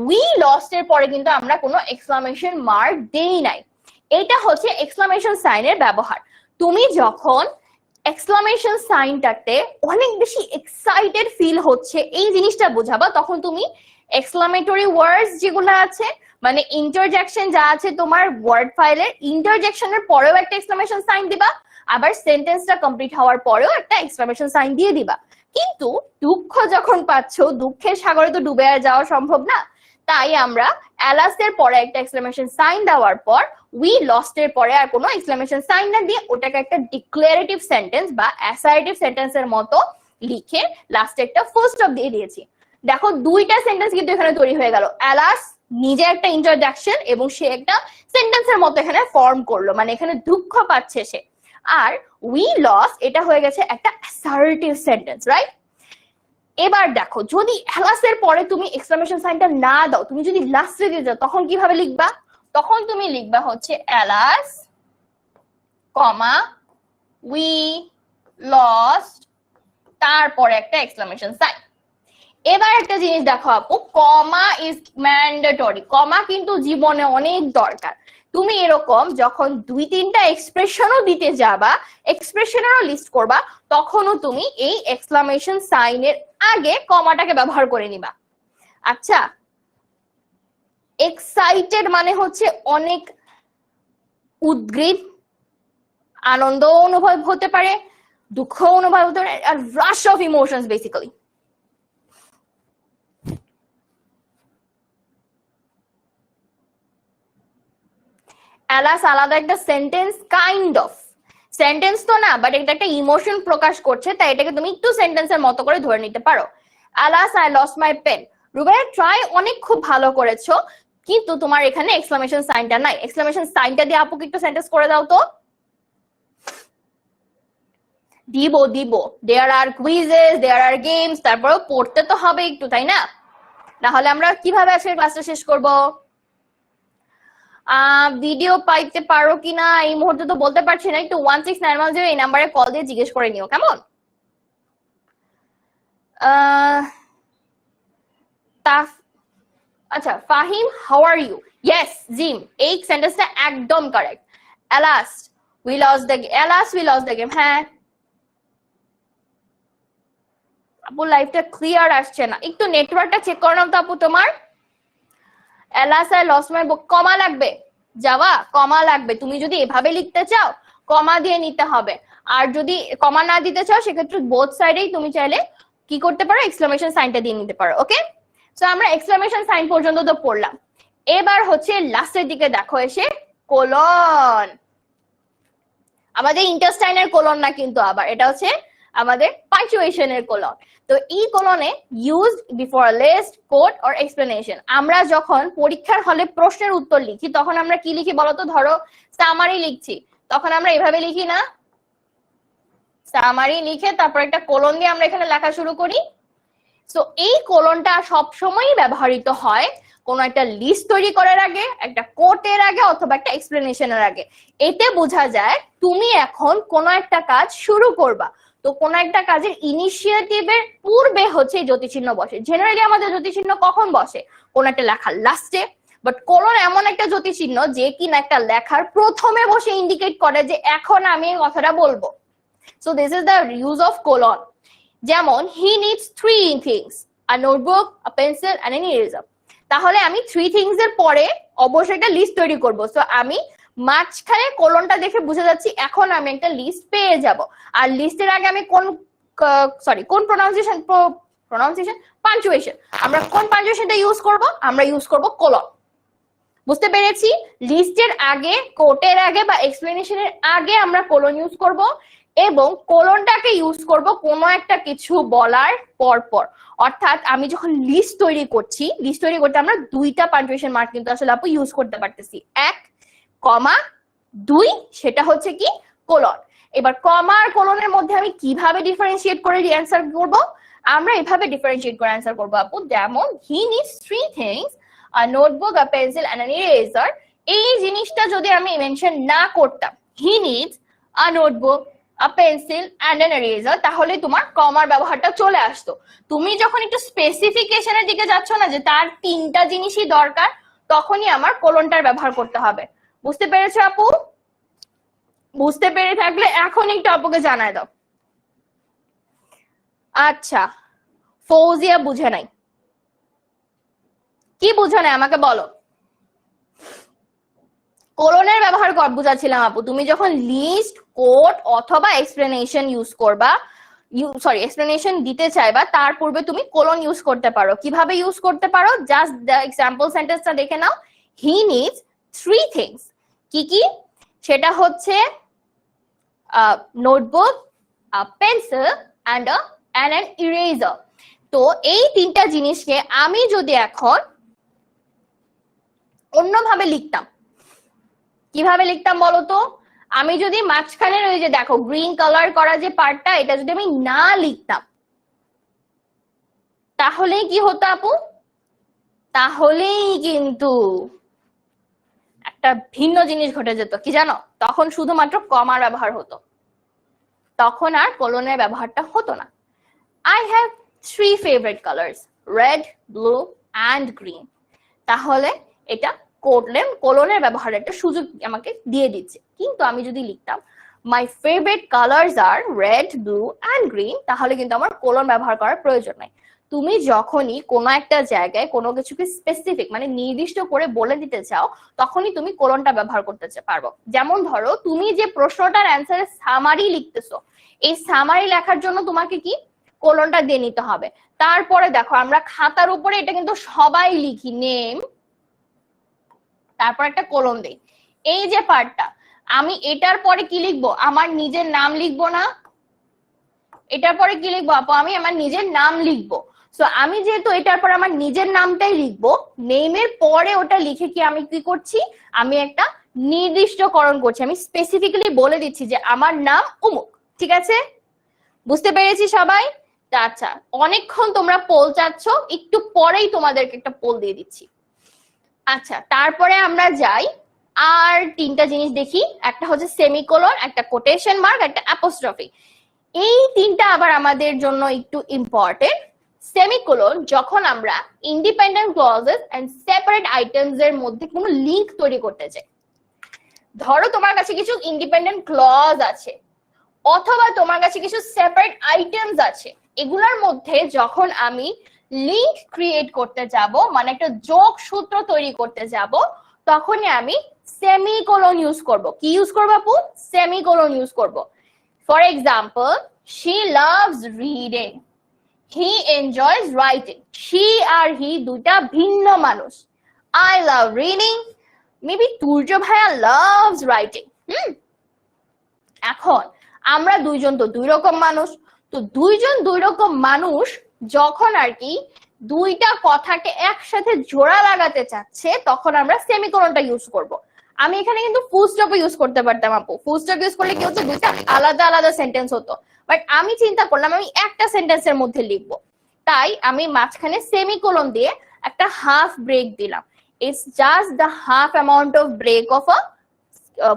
উই লস্ট এর পরে কিন্তু আমরা কোনো এক্সক্লামেশন মার্ক দেই নাই। এটা হচ্ছে এক্সক্লামেশন সাইনের ব্যবহার। তুমি যখন এক্সক্লামেশন সাইনটাতে অনেক বেশি এক্সাইটেড ফিল হচ্ছে এই জিনিসটা বোঝাবা, তখন তুমি এক্সক্লামেটরি ওয়ার্ডস যেগুলো আছে, মানে ইন্টারজেকশন যা আছে তোমার ওয়ার্ড ফাইলের, ইন্টারজেকশনের পরেও একটা এক্সক্লামেশন সাইন দিবা, আবার সেন্টেন্সটা কমপ্লিট হওয়ার পরেও একটা এক্সক্লামেশন সাইন দিয়ে দিবা। কিন্তু দুঃখ যখন পাচ্ছ, দুঃখের সাগরে তো ডুবে যাওয়া সম্ভব না, তাই আমরা অ্যালাস এর পরে একটা এক্সক্লামেশন সাইন দেওয়ার পর উই লস্ট এর পরে আর কোনো এক্সক্লামেশন সাইন না দিয়ে ওটাকে একটা ডিক্লারেটিভ সেন্টেন্স বা অ্যাসার্টিভ সেন্টেন্সের মতো লিখে লাস্টে একটা ফুল স্টপ দিয়ে দিয়েছি। দেখো দুইটা সেন্টেন্স কিন্তু এখানে তৈরি হয়ে গেল। অ্যালাস নিজে একটা ইন্ট্রোডাকশন এবং সে একটা সেন্টেন্সের মতো এখানে ফর্ম করলো, মানে এখানে দুঃখ পাচ্ছে সে। আর উই লস এটা হয়ে গেছে একটা অ্যাসার্টিভ সেন্টেন্স, রাইট? এবার দেখো যদি অ্যালাসের পরে তুমি এক্সক্লামেশন সাইনটা না দাও, তুমি যদি লাস্টে দিয়ে দাও, তখন কিভাবে লিখবা? তখন তুমি লিখবা হচ্ছে অ্যালাস কমা উই লস্ট তারপরে একটা এক্সক্লামেশন সাইন। এবার একটা জিনিস দেখো আপু, কমা ইজ ম্যান্ডেটরি। কমা কিন্তু জীবনে অনেক দরকার। তুমি এরকম যখন 2-3টা এক্সপ্রেশনও দিতে যাবা, এক্সপ্রেশনেরও লিস্ট করবা, তখনও তুমি এই এক্সক্লামেশন সাইনের আগে কমাটাকে ব্যবহার করে নিবা। আচ্ছা, এক্সাইটেড মানে হচ্ছে অনেক উদ্গ্রীব, আনন্দ অনুভব হতে পারে, দুঃখ অনুভব হতে পারে, আর রাশ অফ ইমোশনস বেসিক্যালি। অ্যালাস আলাদা একটা সেন্টেন্স, কাইন্ড অফ সেন্টেন্স তো না, বাট এটা একটা ইমোশন প্রকাশ করছে, তাই এটাকে তুমি একটু সেন্টেন্সের মতো করে ধরে নিতে পারো। Alas I lost my pen. Rubel try অনেক খুব ভালো করেছো, কিন্তু তোমার এখানে এক্সক্লামেশন সাইনটা নাই। এক্সক্লামেশন সাইনটা দিয়ে আপুকে একটু সেন্টেন্স করে দাও তো। দিব দিব, দেয়ার আর কুইজেস, দেয়ার আর গেমস, তারপরেও পড়তে তো হবে একটু, তাই না? না হলে আমরা কিভাবে আজকে ক্লাসটা শেষ করব? ভিডিও পাইতে পারো কিনা এই মুহূর্তে তো বলতে পারছি না, একটু 16910 এই নাম্বারে কল দিয়ে জিজ্ঞেস করে নিও, কেমন? আচ্ছা, Fahim how are you? Yes Jim, এই সেন্টেন্সটা একদম correct. Alas we lost the game. হ্যাঁ আপু, লাইভটা ক্লিয়ার আসছে না, একটু নেটওয়ার্কটা চেক করে নাও তো আপু তোমার। অ্যালাস আই লস্ট মাই বুক, কমা লাগবে, যাওয়া কমা লাগবে। তুমি যদি এভাবে লিখতে চাও কমা দিয়ে নিতে হবে, আর যদি কমা না দিতে চাও সেক্ষেত্রে বোথ সাইডেই তুমি চাইলে কি করতে পারো, এক্সক্লামেশন সাইনটা দিয়ে নিতে পারো। ওকে, সো আমরা এক্সক্লামেশন সাইন পর্যন্ত তো পড়লাম। এবার হচ্ছে লাস্টের দিকে দেখো এসে কোলন। আমাদের ইন্টারস্টাইনের কোলন না কিন্তু, আবার এটা হচ্ছে আমাদের পাঞ্চুয়েশনের কোলন। তো এই কোলনে used before list, quote or explanation. আমরা যখন পরীক্ষার হলে প্রশ্নের উত্তর লিখি তখন আমরা কি লিখি বলতো? ধরো সামারি লিখছি, তখন আমরা এভাবে লিখি না? সামারি লিখে তারপর একটা কোলন দিয়ে আমরা এখানে লেখা শুরু করি। সো এই কোলনটা সবসময়ই ব্যবহৃত হয় কোন একটা লিস্ট তৈরি করার আগে, একটা কোটের আগে, অথবা একটা এক্সপ্লেনেশনের আগে। এতে বোঝা যায় তুমি এখন কোন একটা কাজ শুরু করবা। তো কোন একটা কাজের ইনিশিয়েটিভের পূর্বে হচ্ছে জ্যোতিচিহ্ন বসে। জেনারেলি আমাদের জ্যোতিচিহ্ন কখন বসে? কোন একটা লেখার লাস্টে, বাট কোলন এমন একটা জ্যোতিচিহ্ন যে কিনা একটা লেখার প্রথমে বসে ইন্ডিকেট করে যে এখন আমি এই কথাটা বলবো। So this is the use of colon. যেমন হি needs 3 things, a notebook, a pencil and an eraser। তাহলে আমি 3 things এর পরে অবশ্যই একটা লিস্ট তৈরি করব। সো আমি মাঝখানে কোলনটা দেখে বুঝে যাচ্ছি এখন আমি একটা লিস্ট পেয়ে যাব। আর লিস্টের আগে আমি কোন প্রনাউন্সিয়েশন পাঞ্চুয়েশন, আমরা কোন পাঞ্চুয়েশনটা ইউজ করব? আমরা ইউজ করব কোলন। বুঝতে পেরেছি? লিস্টের আগে, কোটের আগে বা এক্সপ্লেনেশনের আগে আমরা কোলন ইউজ করব, এবং কোলনটাকে ইউজ করব কোনো একটা কিছু বলার পর পর। অর্থাৎ আমি যখন লিস্ট তৈরি করছি, লিস্ট তৈরি করতে আমরা 2টা পাঞ্চুয়েশন মার্ক কিন্তু আসলে আপু ইউজ করতে পারতেছি, 1 কমা 2, সেটা হচ্ছে কি কোলন। এবার কমা আর কোলনের মধ্যে আমি কিভাবে ডিফারেন্সিয়েট করে অ্যান্সার করব? আমরা এভাবে ডিফারেন্সিয়েট করে অ্যান্সার করব আপু। যেমন হি needs 3 things, a notebook, a pencil and an eraser। এই জিনিসটা যদি আমি মেনশন না করতাম, হি needs a notebook, a pencil and an eraser, তাহলে তোমার কমার ব্যবহারটা চলে আসতো। তুমি যখন একটু স্পেসিফিকেশনের দিকে যাচ্ছ না যে তার তিনটা জিনিসই দরকার, তখনই আমার কোলনটার ব্যবহার করতে হবে। বুঝতে পেরেছো আপু? বুঝতে পেরে থাকলে এখন একটু আপুকে জানায় দাও। আচ্ছা, ফৌজিয়া বুঝে নাই, কি বুঝো নাই আমাকে বলো। কোলনের ব্যবহার বুঝাচ্ছিলাম আপু, তুমি যখন লিস্ট, কোট অথবা এক্সপ্লেনেশন ইউজ করবা, এক্সপ্লেনেশন দিতে চাইবা, তার পূর্বে তুমি কোলন ইউজ করতে পারো। কিভাবে ইউজ করতে পারো? জাস্ট দ্য এক্সাম্পল সেন্টেন্সটা দেখে নাও। হি নিডস 3 থিংস। কি কি? সেটা হচ্ছে notebook, pencil and an eraser. তো এই তিনটা জিনিসকে আমি যদি এখন অন্যভাবে লিখতাম, কিভাবে লিখতাম বলো তো? আমি যদি মাঝখানের ওই যে দেখো গ্রিন কালার করা যে পার্টটা, এটা যদি আমি না লিখতাম, তাহলেই কি হতো আপু? তাহলেই কিন্তু একটা ভিন্ন জিনিস ঘটে যেত। কি জানো? তখন শুধুমাত্র কমার ব্যবহার হতো, তখন আর কোলনের ব্যবহারটা হতো না। I have 3 favorite colors, red, blue and green. তাহলে এটা কোলনের ব্যবহারের একটা সুযোগ আমাকে দিয়ে দিচ্ছে। কিন্তু আমি যদি লিখতাম my favorite colors are red, blue and green, তাহলে কিন্তু আমার কোলন ব্যবহার করার প্রয়োজন নাই। তুমি যখনই কোনো একটা জায়গায় কোনো কিছুকে স্পেসিফিক মানে নির্দিষ্ট করে বলে দিতে চাও, তখনই তুমি কোলনটা ব্যবহার করতে পারবো। যেমন ধরো, তুমি যে প্রশ্নটার অ্যান্সারের সামারি লিখতেছো, এই সামারি লেখার জন্য তোমাকে কি কোলনটা দিয়ে নিতে হবে। তারপরে দেখো, আমরা খাতার উপরে এটা কিন্তু সবাই লিখি, নেম, তারপর একটা কোলন দেই। এই যে পার্টটা, আমি এটার পরে কি লিখবো? আমার নিজের নাম লিখবো না? এটার পরে কি লিখবো আপু? আমি আমার নিজের নাম লিখবো। সো আমি যেহেতু এটার পরে আমার নিজের নামটাই লিখবো, নেমের পরে ওটা লিখে কি আমি কি করছি? আমি একটা নির্দিষ্টকরণ করছি, আমি স্পেসিফিক্যালি বলে দিচ্ছি যে আমার নাম অমুক। ঠিক আছে? বুঝতে পেরেছি সবাই? আচ্ছা, অনেকক্ষণ তোমরা পোল চাচ্ছ, একটু পরেই তোমাদেরকে একটা পোল দিয়ে দিচ্ছি। আচ্ছা, তারপরে আমরা যাই আর তিনটা জিনিস দেখি। একটা হচ্ছে সেমিকোলন, একটা কোটেশন মার্ক, একটা অ্যাপোস্ট্রফি। এই তিনটা আবার আমাদের জন্য একটু ইম্পর্টেন্ট। সেমিকোলন যখন আমরা independent clauses and separate items এর মধ্যে কোনো লিংক তৈরি করতে চাই। ধরো তোমার কাছে কিছু ইন্ডিপেন্ডেন্ট ক্লজ আছে, অথবা তোমার কাছে কিছু সেপারেট আইটেমস আছে, এগুলোর মধ্যে যখন আমি লিংক ক্রিয়েট করতে যাব, মানে একটা যোগ সূত্র তৈরি করতে যাব, তখনই আমি সেমিকোলন ইউজ করব। কি ইউজ করব আপু? সেমিকোলন ইউজ করব। For example, she loves reading, he enjoys writing. she আর he দুইটা ভিন্ন মানুষ। I love reading, maybe Turjo ভাইয়া loves writing. এখন আমরা দুইজন তো দুই রকম মানুষ, তো দুইজন দুই রকম মানুষ যখন আর কি দুইটা কথাকে একসাথে জোড়া লাগাতে চাচ্ছে, তখন আমরা সেমিকোলনটা ইউজ করব। আমি এখানে কিন্তু ফুল স্টপ ইউজ করতে পারতাম আপু। ফুল স্টপ ইউজ করলে কি হতো? দুইটা আলাদা আলাদা সেন্টেন্স হতো। বাট আমি চিন্তা করলাম আমি একটা সেন্টেন্সের মধ্যে লিখবো, তাই আমি মাঝখানে সেমিকোলন দিয়ে একটা হাফ ব্রেক দিলাম। It's just the half amount of break of a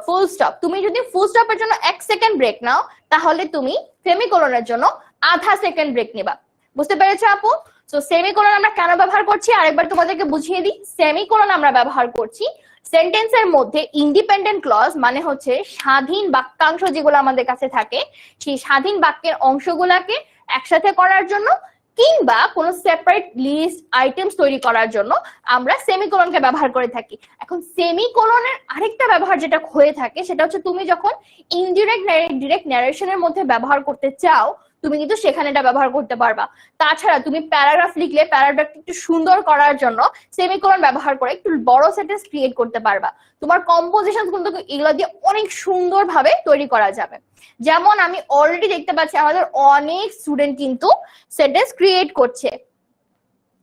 full stop. তুমি যদি ফুল স্টপের জন্য 1 সেকেন্ড ব্রেক নাও, তাহলে তুমি সেমিকোলনের জন্য আধা সেকেন্ড ব্রেক নেবা। বুঝতে পেরেছো আপু? সো সেমিকোলন আমরা কেন ব্যবহার করছি আরেকবার তোমাদেরকে বুঝিয়ে দিই। সেমিকোলন আমরা ব্যবহার করছি সেন্টেন্সের মধ্যে ইন্ডিপেন্ডেন্ট ক্লজ, মানে হচ্ছে স্বাধীন বাক্যাংশ যেগুলো আমাদের কাছে থাকে, সেই স্বাধীন বাক্যের অংশগুলাকে একসাথে করার জন্য, কিংবা কোনো সেপারেট লিস্ট আইটেমস তৈরি করার জন্য আমরা সেমিকোলনকে ব্যবহার করে থাকি। এখন সেমিকোলনের আরেকটা ব্যবহার যেটা হয়ে থাকে, সেটা হচ্ছে তুমি যখন ইনডিরেক্ট ডিরেক্ট ন্যারেশনের মধ্যে ব্যবহার করতে চাও, তুমি কিন্তু সেখানে এটা ব্যবহার করতে পারবা। তাছাড়া তুমি প্যারাগ্রাফ লিখলে প্যারাগ্রাফটা একটু সুন্দর করার জন্য সেমিকোলন ব্যবহার করে একটু বড় সেন্টেন্স ক্রিয়েট করতে পারবা। তোমার কম্পোজিশন কিন্তু এগুলো দিয়ে অনেক সুন্দরভাবে তৈরি করা যাবে। যেমন আমি অলরেডি দেখতে পাচ্ছি আমাদের অনেক স্টুডেন্ট কিন্তু সেন্টেন্স ক্রিয়েট করছে।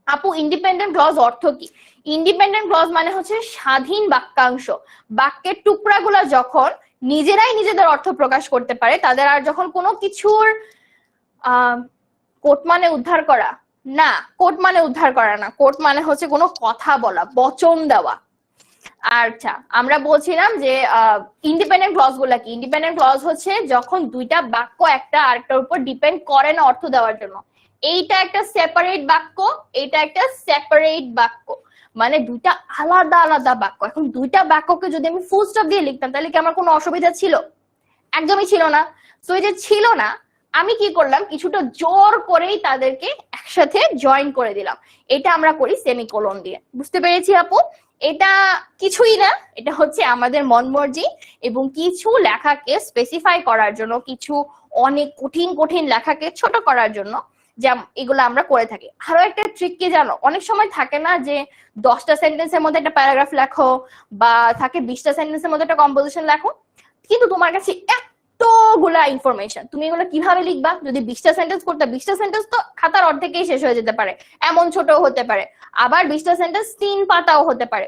আপু, ইন্ডিপেন্ডেন্ট ক্লজ অর্থ কি? ইন্ডিপেন্ডেন্ট ক্লজ মানে হচ্ছে স্বাধীন বাক্যাংশ। বাক্যের টুকরাগুলো যখন নিজেরাই নিজেদের অর্থ প্রকাশ করতে পারে, তাদের আর যখন কোনো কিছুর কোট মানে উদ্ধার করা না, কোট মানে উদ্ধার করা না, কোট মানে হচ্ছে কোনো কথা বলা, বচন দেওয়া। আচ্ছা, আমরা বলছিলাম যে ইন্ডিপেন্ডেন্ট ক্লজ গুলা কি? ইন্ডিপেন্ডেন্ট ক্লজ হচ্ছে যখন দুইটা বাক্য একটা আরেকটার উপর ডিপেন্ড করে না অর্থ দেওয়ার জন্য। এইটা একটা সেপারেট বাক্য, এইটা একটা সেপারেট বাক্য, মানে দুইটা আলাদা আলাদা বাক্য। এখন দুইটা বাক্যকে যদি আমি ফুল স্টপ দিয়ে লিখতাম তাহলে কি আমার কোনো অসুবিধা ছিল? একদমই ছিল না। তো এই যে ছিল না, আমি কি করলাম, কিছুটা জোর করেই তাদেরকে একসাথে জয়েন করে দিলাম। এটা আমরা করি সেমিকোলন দিয়ে। বুঝতে পেরেছি আপু? এটা কিছুই না, এটা হচ্ছে আমাদের মনমর্জি এবং কিছু লেখাকে স্পেসিফাই করার জন্য, কিছু অনেক কঠিন কঠিন লেখাকে ছোট করার জন্য এগুলো আমরা করে থাকি। আরো একটা ট্রিক কি জানো, অনেক সময় থাকে না যে 10টা সেন্টেন্সের মধ্যে একটা প্যারাগ্রাফ লেখো, বা থাকে 20টা সেন্টেন্সের মধ্যে একটা কম্পোজিশন লেখো, কিন্তু তোমার কাছে এতগুলা ইনফরমেশন, তুমি এগুলো কিভাবে লিখবা? যদি 20টা সেন্টেন্স করতে, 20টা সেন্টেন্স তো খাতার অর্ধেকেই শেষ হয়ে যেতে পারে, এমন ছোট হতে পারে, আবার 20টা সেন্টেন্স 3 পাতাও হতে পারে।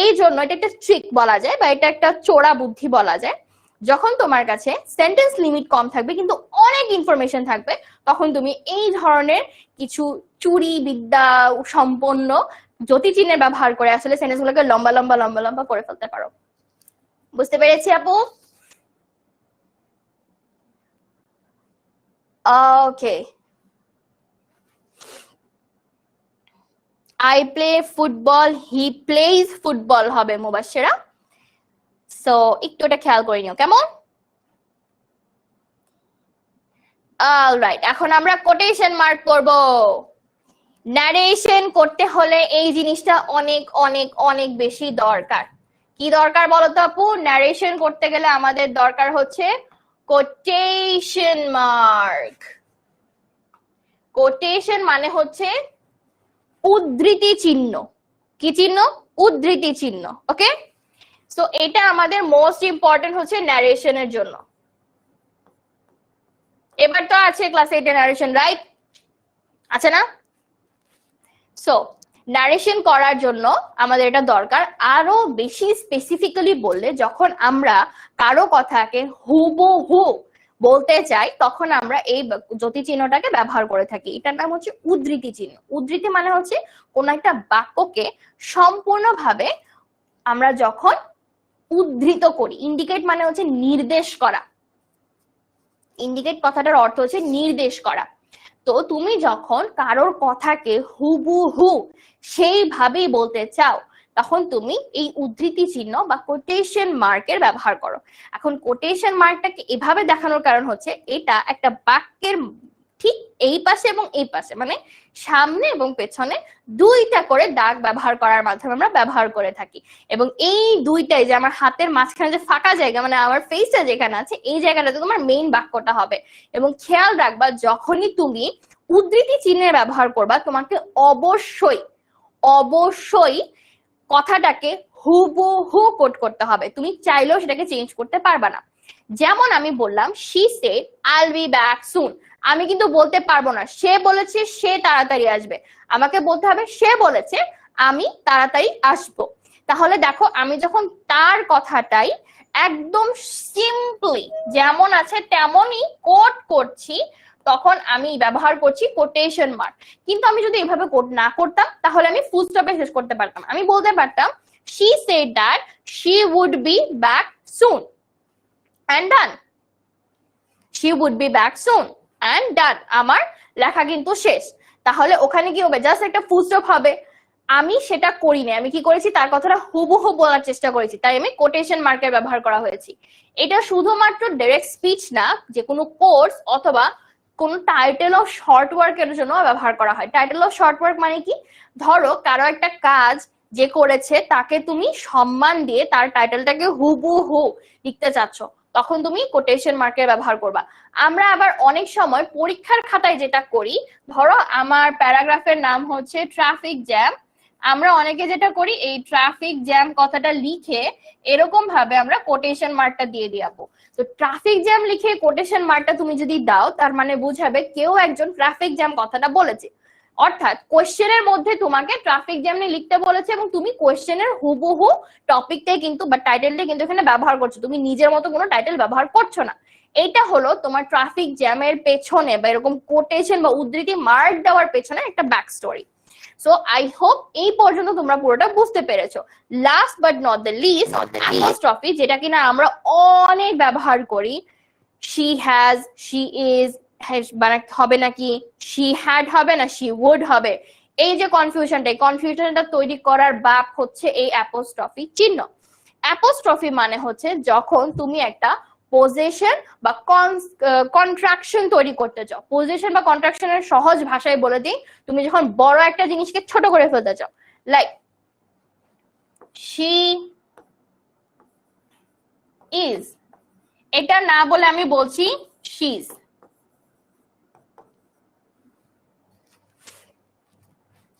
এই জন্য এটা একটা ট্রিক বলা যায়, বা এটা একটা চোরা বুদ্ধি বলা যায়। যখন তোমার কাছে সেন্টেন্স লিমিট কম থাকবে কিন্তু অনেক ইনফরমেশন থাকবে, তখন তুমি এই ধরনের কিছু চুরি বিদ্যা সম্পন্ন জ্যোতিচিহ্নের ব্যবহার করে আসলে সেন্টেন্স গুলোকে লম্বা লম্বা লম্বা লম্বা করে ফেলতে পারো। বুঝতে পেরেছি আপু? ওকে, I play football, he plays football হবে মুবাশশিরা। সো একটু এটা খেয়াল করে নিও কেমন? অলরাইট, এখন আমরা কোটেশন মার্ক করব। ন্যারেশন করতে হলে এই জিনিসটা অনেক অনেক অনেক বেশি দরকার। কি দরকার বলো তো আপু? ন্যারেশন করতে গেলে আমাদের দরকার হচ্ছে কোটেশন মার্ক। কোটেশন মানে হচ্ছে উদ্ধৃতি চিহ্ন। কি চিহ্ন? উদ্ধৃতি চিহ্ন। ওকে, সো এটা আমাদের মোস্ট ইম্পর্টেন্ট হচ্ছে ন্যারেশনের জন্য। এবার তো আছে ক্লাস 8 এর ন্যারেশন, রাইট? আছে না? সো ন্যারেশন করার জন্য আমাদের এটা দরকার। আরো বেশি স্পেসিফিক্যালি বললে, যখন আমরা কারো কথাকে হুবহু বলতে চাই তখন আমরা এই জ্যোতি চিহ্নটাকে ব্যবহার করে থাকি। এটার নাম হচ্ছে উদ্ধৃতি চিহ্ন। উদ্ধৃতি মানে হচ্ছে কোন একটা বাক্যকে সম্পূর্ণভাবে আমরা যখন উদ্ধৃত করি। ইন্ডিকেট মানে হচ্ছে নির্দেশ করা। ইন্ডিকেট কথাটার অর্থ হচ্ছে নির্দেশ করা। তো তুমি যখন কারোর কথাকে হুবহু সেইভাবেই বলতে চাও তখন তুমি এই উদ্ধৃতি চিহ্ন বা কোটেশন মার্কের ব্যবহার করো। এখন কোটেশন মার্কটাকে এভাবে দেখানোর কারণ হচ্ছে এটা একটা বাক্যের ঠিক এই পাশে এবং এই পাশে, মানে সামনে এবং পেছনে দুইটা করে দাগ ব্যবহার করার মাধ্যমে আমরা ব্যবহার করে থাকি। এবং এই দুইটাই, যে আমার হাতের মাঝখানে যে ফাঁকা জায়গা, মানে আমার ফেসটা যেখানে আছে, এই জায়গাটাতে তোমার মেইন বাক্যটা হবে। এবং খেয়াল রাখবা, যখনই তুমি উদ্ধৃতি চিহ্নের ব্যবহার করবা তোমাকে অবশ্যই অবশ্যই কথাটাকে হুবহু কোট করতে হবে। তুমি চাইলেও সেটাকে চেঞ্জ করতে পারবা না। যেমন আমি বললাম, she said I'll be back soon, আমি কিন্তু বলতে পারবো না সে বলেছে সে তাড়াতাড়ি আসবে, আমাকে বলতে হবে সে বলেছে আমি তাড়াতাড়ি আসবো। তাহলে দেখো, আমি যখন তার কথাটাই একদম সিম্পলি যেমন আছে তেমনই কোট করছি, তখন আমি ব্যবহার করছি কোটেশন মার্ক। কিন্তু আমি যদি এভাবে কোট না করতাম তাহলে আমি ফুল স্টপে শেষ করতে পারতাম। আমি বলতে পারতাম she said that she would be back soon and done, she would be back soon and done, আমার লেখা কিন্তু শেষ। তাহলে ওখানে কি হবে? জাস্ট একটা ফুল স্টপ হবে। আমি সেটা করিনি, আমি কি করেছি, তার কথাটা হুবহু বলার চেষ্টা করেছি, তাই আমি কোটেশন মার্কের ব্যবহার করা হয়েছে। এটা শুধুমাত্র ডাইরেক্ট স্পিচ না, যে কোনো কোর্স অথবা কোন টাইটেল অফ শর্ট ওয়ার্কের জন্য ব্যবহার করা হয়। টাইটেল অফ শর্ট ওয়ার্ক মানে কি? ধরো কারো একটা কাজ যে করেছে তাকে তুমি সম্মান দিয়ে তার টাইটেলটাকে হুবহু লিখতে চাচ্ছ, তখন তুমি কোটেশন মার্কের ব্যবহার করবা। আমরা আবার অনেক সময় পরীক্ষার খাতায় যেটা করি, ধরো আমার প্যারাগ্রাফের নাম হচ্ছে ট্রাফিক জ্যাম, আমরা অনেকে যেটা করি এই ট্রাফিক জ্যাম কথাটা লিখে এরকম ভাবে আমরা কোটেশন মার্কটা দিয়ে দিয়াবো। তো ট্রাফিক জ্যাম লিখে কোটেশন মার্কটা তুমি যদি দাও, তার মানে বুঝাবে কেউ একজন ট্রাফিক জ্যাম কথাটা বলেছে। অর্থাৎ কোশ্চেনের মধ্যে তোমাকে ট্রাফিক জ্যাম নিয়ে লিখতে বলেছে এবং তুমি কোশ্চেনের হুবহু টপিকটাই কিন্তু বা টাইটেলটা কিন্তু এখানে ব্যবহার করছো, তুমি নিজের মতো কোনো টাইটেল ব্যবহার করছো না। এটা হলো তোমার ট্রাফিক জ্যামের পেছনে বা এরকম কোটেশন বা উদ্ধৃতি মার্ক দেওয়ার পেছনে একটা back story. So I hope এই পর্যন্ত তোমরা পুরোটা বুঝতে পেরেছো। Last but not the least, apostrophe, যেটা কিনা আমরা অনেক ব্যবহার করি। she has, she is বানাতে হবে নাকি she had হবে না she would হবে, এই যে কনফিউশনটা তৈরি করার বাপ হচ্ছে এই অ্যাপোস্ট্রফি চিহ্ন। অ্যাপোস্ট্রফি মানে হচ্ছে যখন তুমি একটা পজিশন বা কন্ট্রাকশন তৈরি করতে চাও। পজিশন বা কন্ট্রাকশনের সহজ ভাষায় বলে দিই, তুমি যখন বড় একটা জিনিসকে ছোট করে ফেলতে চাও, লাইক she is, এটা না বলে আমি বলছি she's।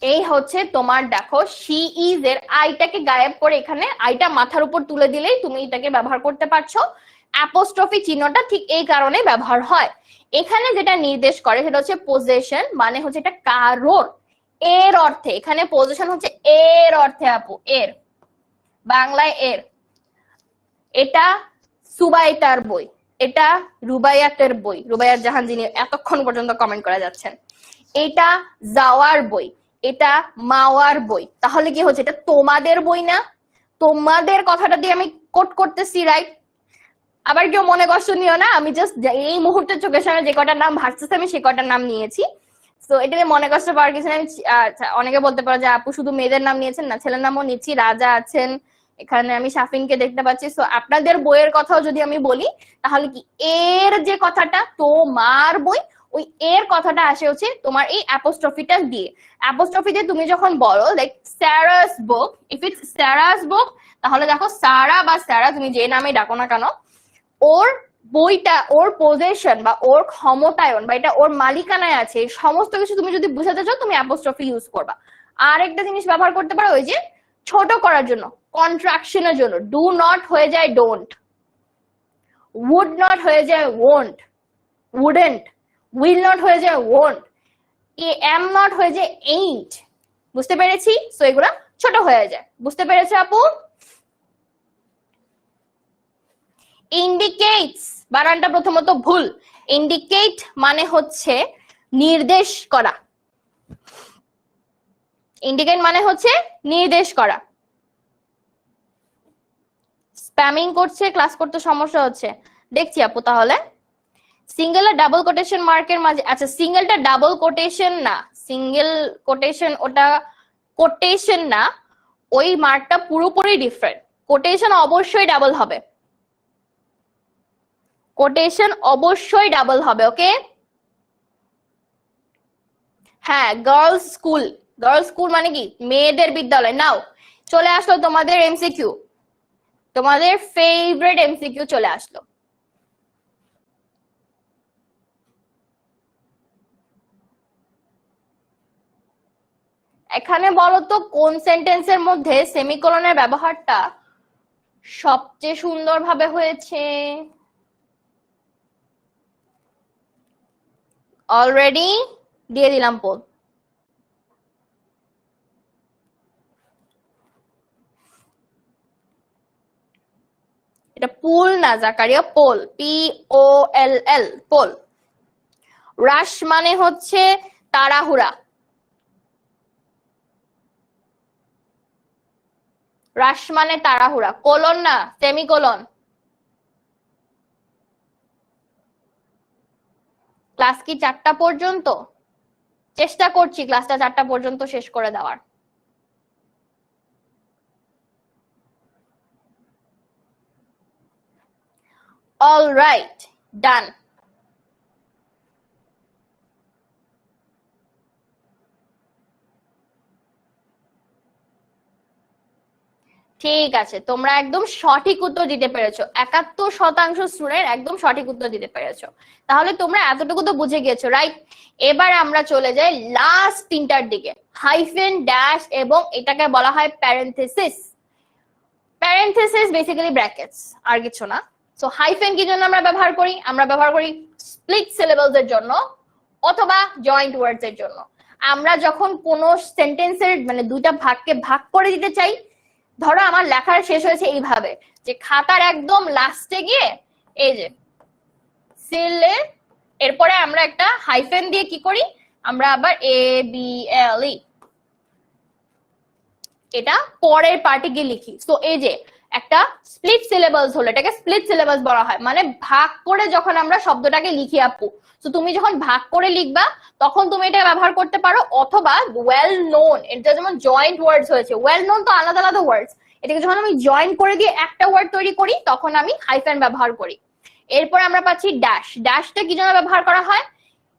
এই হচ্ছে তোমার, দেখো she is এর আইটাকে গায়েব করে এখানে আইটা মাথার উপর তুলে দিলেই তুমি এটাকে ব্যবহার করতে পারছো। অ্যাপোস্ট্রফি চিহ্নটা ঠিক এই কারণে ব্যবহার হয়। এখানে যেটা নির্দেশ করে সেটা হচ্ছে পজিশন, মানে হচ্ছে এটা কারোর, এর অর্থে। এখানে পজিশন হচ্ছে এর অর্থে আপু, এর বাংলায় এর। এটা সুবাইতার বই, এটা রুবাইয়াতের বই, রুবাইয়াত জাহান যিনি এতক্ষণ পর্যন্ত কমেন্ট করে যাচ্ছেন। এটা যাওয়ার বই, এটা মাওয়ার বই। তাহলে কি হচ্ছে, এটা তোমাদের বই না? তোমাদের কথাটা দিয়ে আমি কোট করতেছি, রাইট? আবার কেউ মনে কষ্ট নিও না, আমি জাস্ট এই মুহূর্তে চোখের সামনে যে কটার নাম ভাসতেছে আমি সে কটার নাম নিয়েছি। তো এটাতে মনে কষ্ট পাওয়ার কিছু না। আচ্ছা, অনেকে বলতে পারো যে আপু শুধু মেয়েদের নাম নিয়েছেন, না ছেলের নামও নিচ্ছি। রাজা আছেন এখানে, আমি শাফিনকে দেখতে পাচ্ছি। সো আপনাদের বইয়ের কথাও যদি আমি বলি, তাহলে কি এর যে কথাটা তোমার বই, ওই এর কথাটা আসে হচ্ছে তোমার এই অ্যাপোস্ট্রফিটা দিয়ে। অ্যাপোস্ট্রফিতে তুমি যখন বলো like serous book, if it's serous বুক, তাহলে দেখো সারা বা স্যারা তুমি যে নামে ডাকো না কেন, ওর বইটা, ওর পজিশন বা ওর ক্ষমতায়ন বা এটা ওর মালিকানায় আছে, সমস্ত কিছু তুমি যদি বুঝাতে চাও তুমি অ্যাপোস্ট্রফি ইউজ করবা। আর একটা জিনিস ব্যবহার করতে পারো, ওই যে ছোট করার জন্য, কন্ট্রাকশনের জন্য। ডু নট হয়ে যায় ডোন্ট, উড নট হয়ে যায় ওন্ট, উডেন্ট, উইল নট হয়ে যায় ওন্ট, এম নট হয়ে যায় এইন্ট। বুঝতে পেরেছি? সো এগুলা ছোট হয়ে যায়। বুঝতে পেরেছো আপু? ইন্ডিকেটস বানানটা প্রথমত ভুল। ইন্ডিকেট মানে হচ্ছে নির্দেশ করা, ইন্ডিকেট মানে হচ্ছে নির্দেশ করা। স্প্যামিং করছে, ক্লাস করতে সমস্যা হচ্ছে, দেখছি আপু। তাহলে সিঙ্গেল আর ডাবল কোটেশন মার্কের মাঝে, আচ্ছা সিঙ্গেলটা ডাবল কোটেশন না, সিঙ্গেল কোটেশন ওটা কোটেশন না, ওই মার্কটা পুরোপুরি ডিফারেন্ট। কোটেশন অবশ্যই ডাবল হবে, কোটেশন অবশ্যই ডাবল হবে, ওকে? হ্যাঁ, গার্লস স্কুল, গার্লস স্কুল মানে কি মেয়েদের বিদ্যালয়। নাও চলে আসলো তোমাদের এমসিকিউ, তোমাদের ফেভারিট এমসিকিউ চলে আসলো। এখানে বলো তো কোন সেন্টেন্সের মধ্যে সেমিকোলনের ব্যবহারটা সবচেয়ে সুন্দরভাবে হয়েছে? অলরেডি দিয়ে দিলাম পোল। এটা পুল না জাকারিয়া, পোল, POLL, পোল। রাশ মানে হচ্ছে তাড়াহুড়া, রাশ মানে তাড়াহুড়া। কোলন না, সেমিকোলন। ক্লাস কি 4টা পর্যন্ত? চেষ্টা করছি ক্লাসটা 4টা পর্যন্ত শেষ করে দেওয়ার। অল রাইট, ডান। ঠিক আছে, তোমরা একদম সঠিক উত্তর দিতে পেরেছো। 71% স্টুডেন্ট একদম সঠিক উত্তর দিতে পেরেছো। তাহলে তোমরা এতটুকু তো বুঝে গিয়েছো, রাইট? এবার আমরা চলে যাই লাস্ট 3টার দিকে, হাইফেন, ড্যাশ এবং এটাকে বলা হয় প্যারেনথেসিস। প্যারেনথেসিস বেসিক্যালি ব্র্যাকেটস, আর কিছু না। সো হাইফেন কি জন্য আমরা ব্যবহার করি? আমরা ব্যবহার করি স্প্লিট সিলেবলস এর জন্য অথবা জয়েন্ট ওয়ার্ডস এর জন্য। আমরা যখন কোনো সেন্টেন্সের মানে দুইটা ভাগকে ভাগ করে দিতে চাই, ধরো আমার লেখার শেষ হয়েছে এইভাবে যে খাতার একদম লাস্টে গিয়ে এই যে সিলে, এরপরে আমরা একটা হাইফেন দিয়ে কি করি, আমরা আবার ABLE এটা পরের পার্টে গিয়ে লিখি। সো এই যে একটা স্প্লিট সিলেবাস হলো, এটাকে স্প্লিট সিলেবাস বলা হয়, মানে ভাগ করে যখন আমরা শব্দটাকে লিখি আপু। তো তুমি যখন ভাগ করে লিখবা তখন তুমি এটা ব্যবহার করতে পারো, অথবা ওয়েল নোন, এটা যেমন জয়েন্ট ওয়ার্ডস হয়েছে, ওয়েল নোন তো আলাদা আলাদা ওয়ার্ডস, এটাকে যখন আমি জয়েন করে দিয়ে একটা ওয়ার্ড তৈরি করি তখন আমি হাইফেন ব্যবহার করি। এরপর আমরা পাচ্ছি ড্যাশ। ড্যাশটা কি জন্য ব্যবহার করা হয়?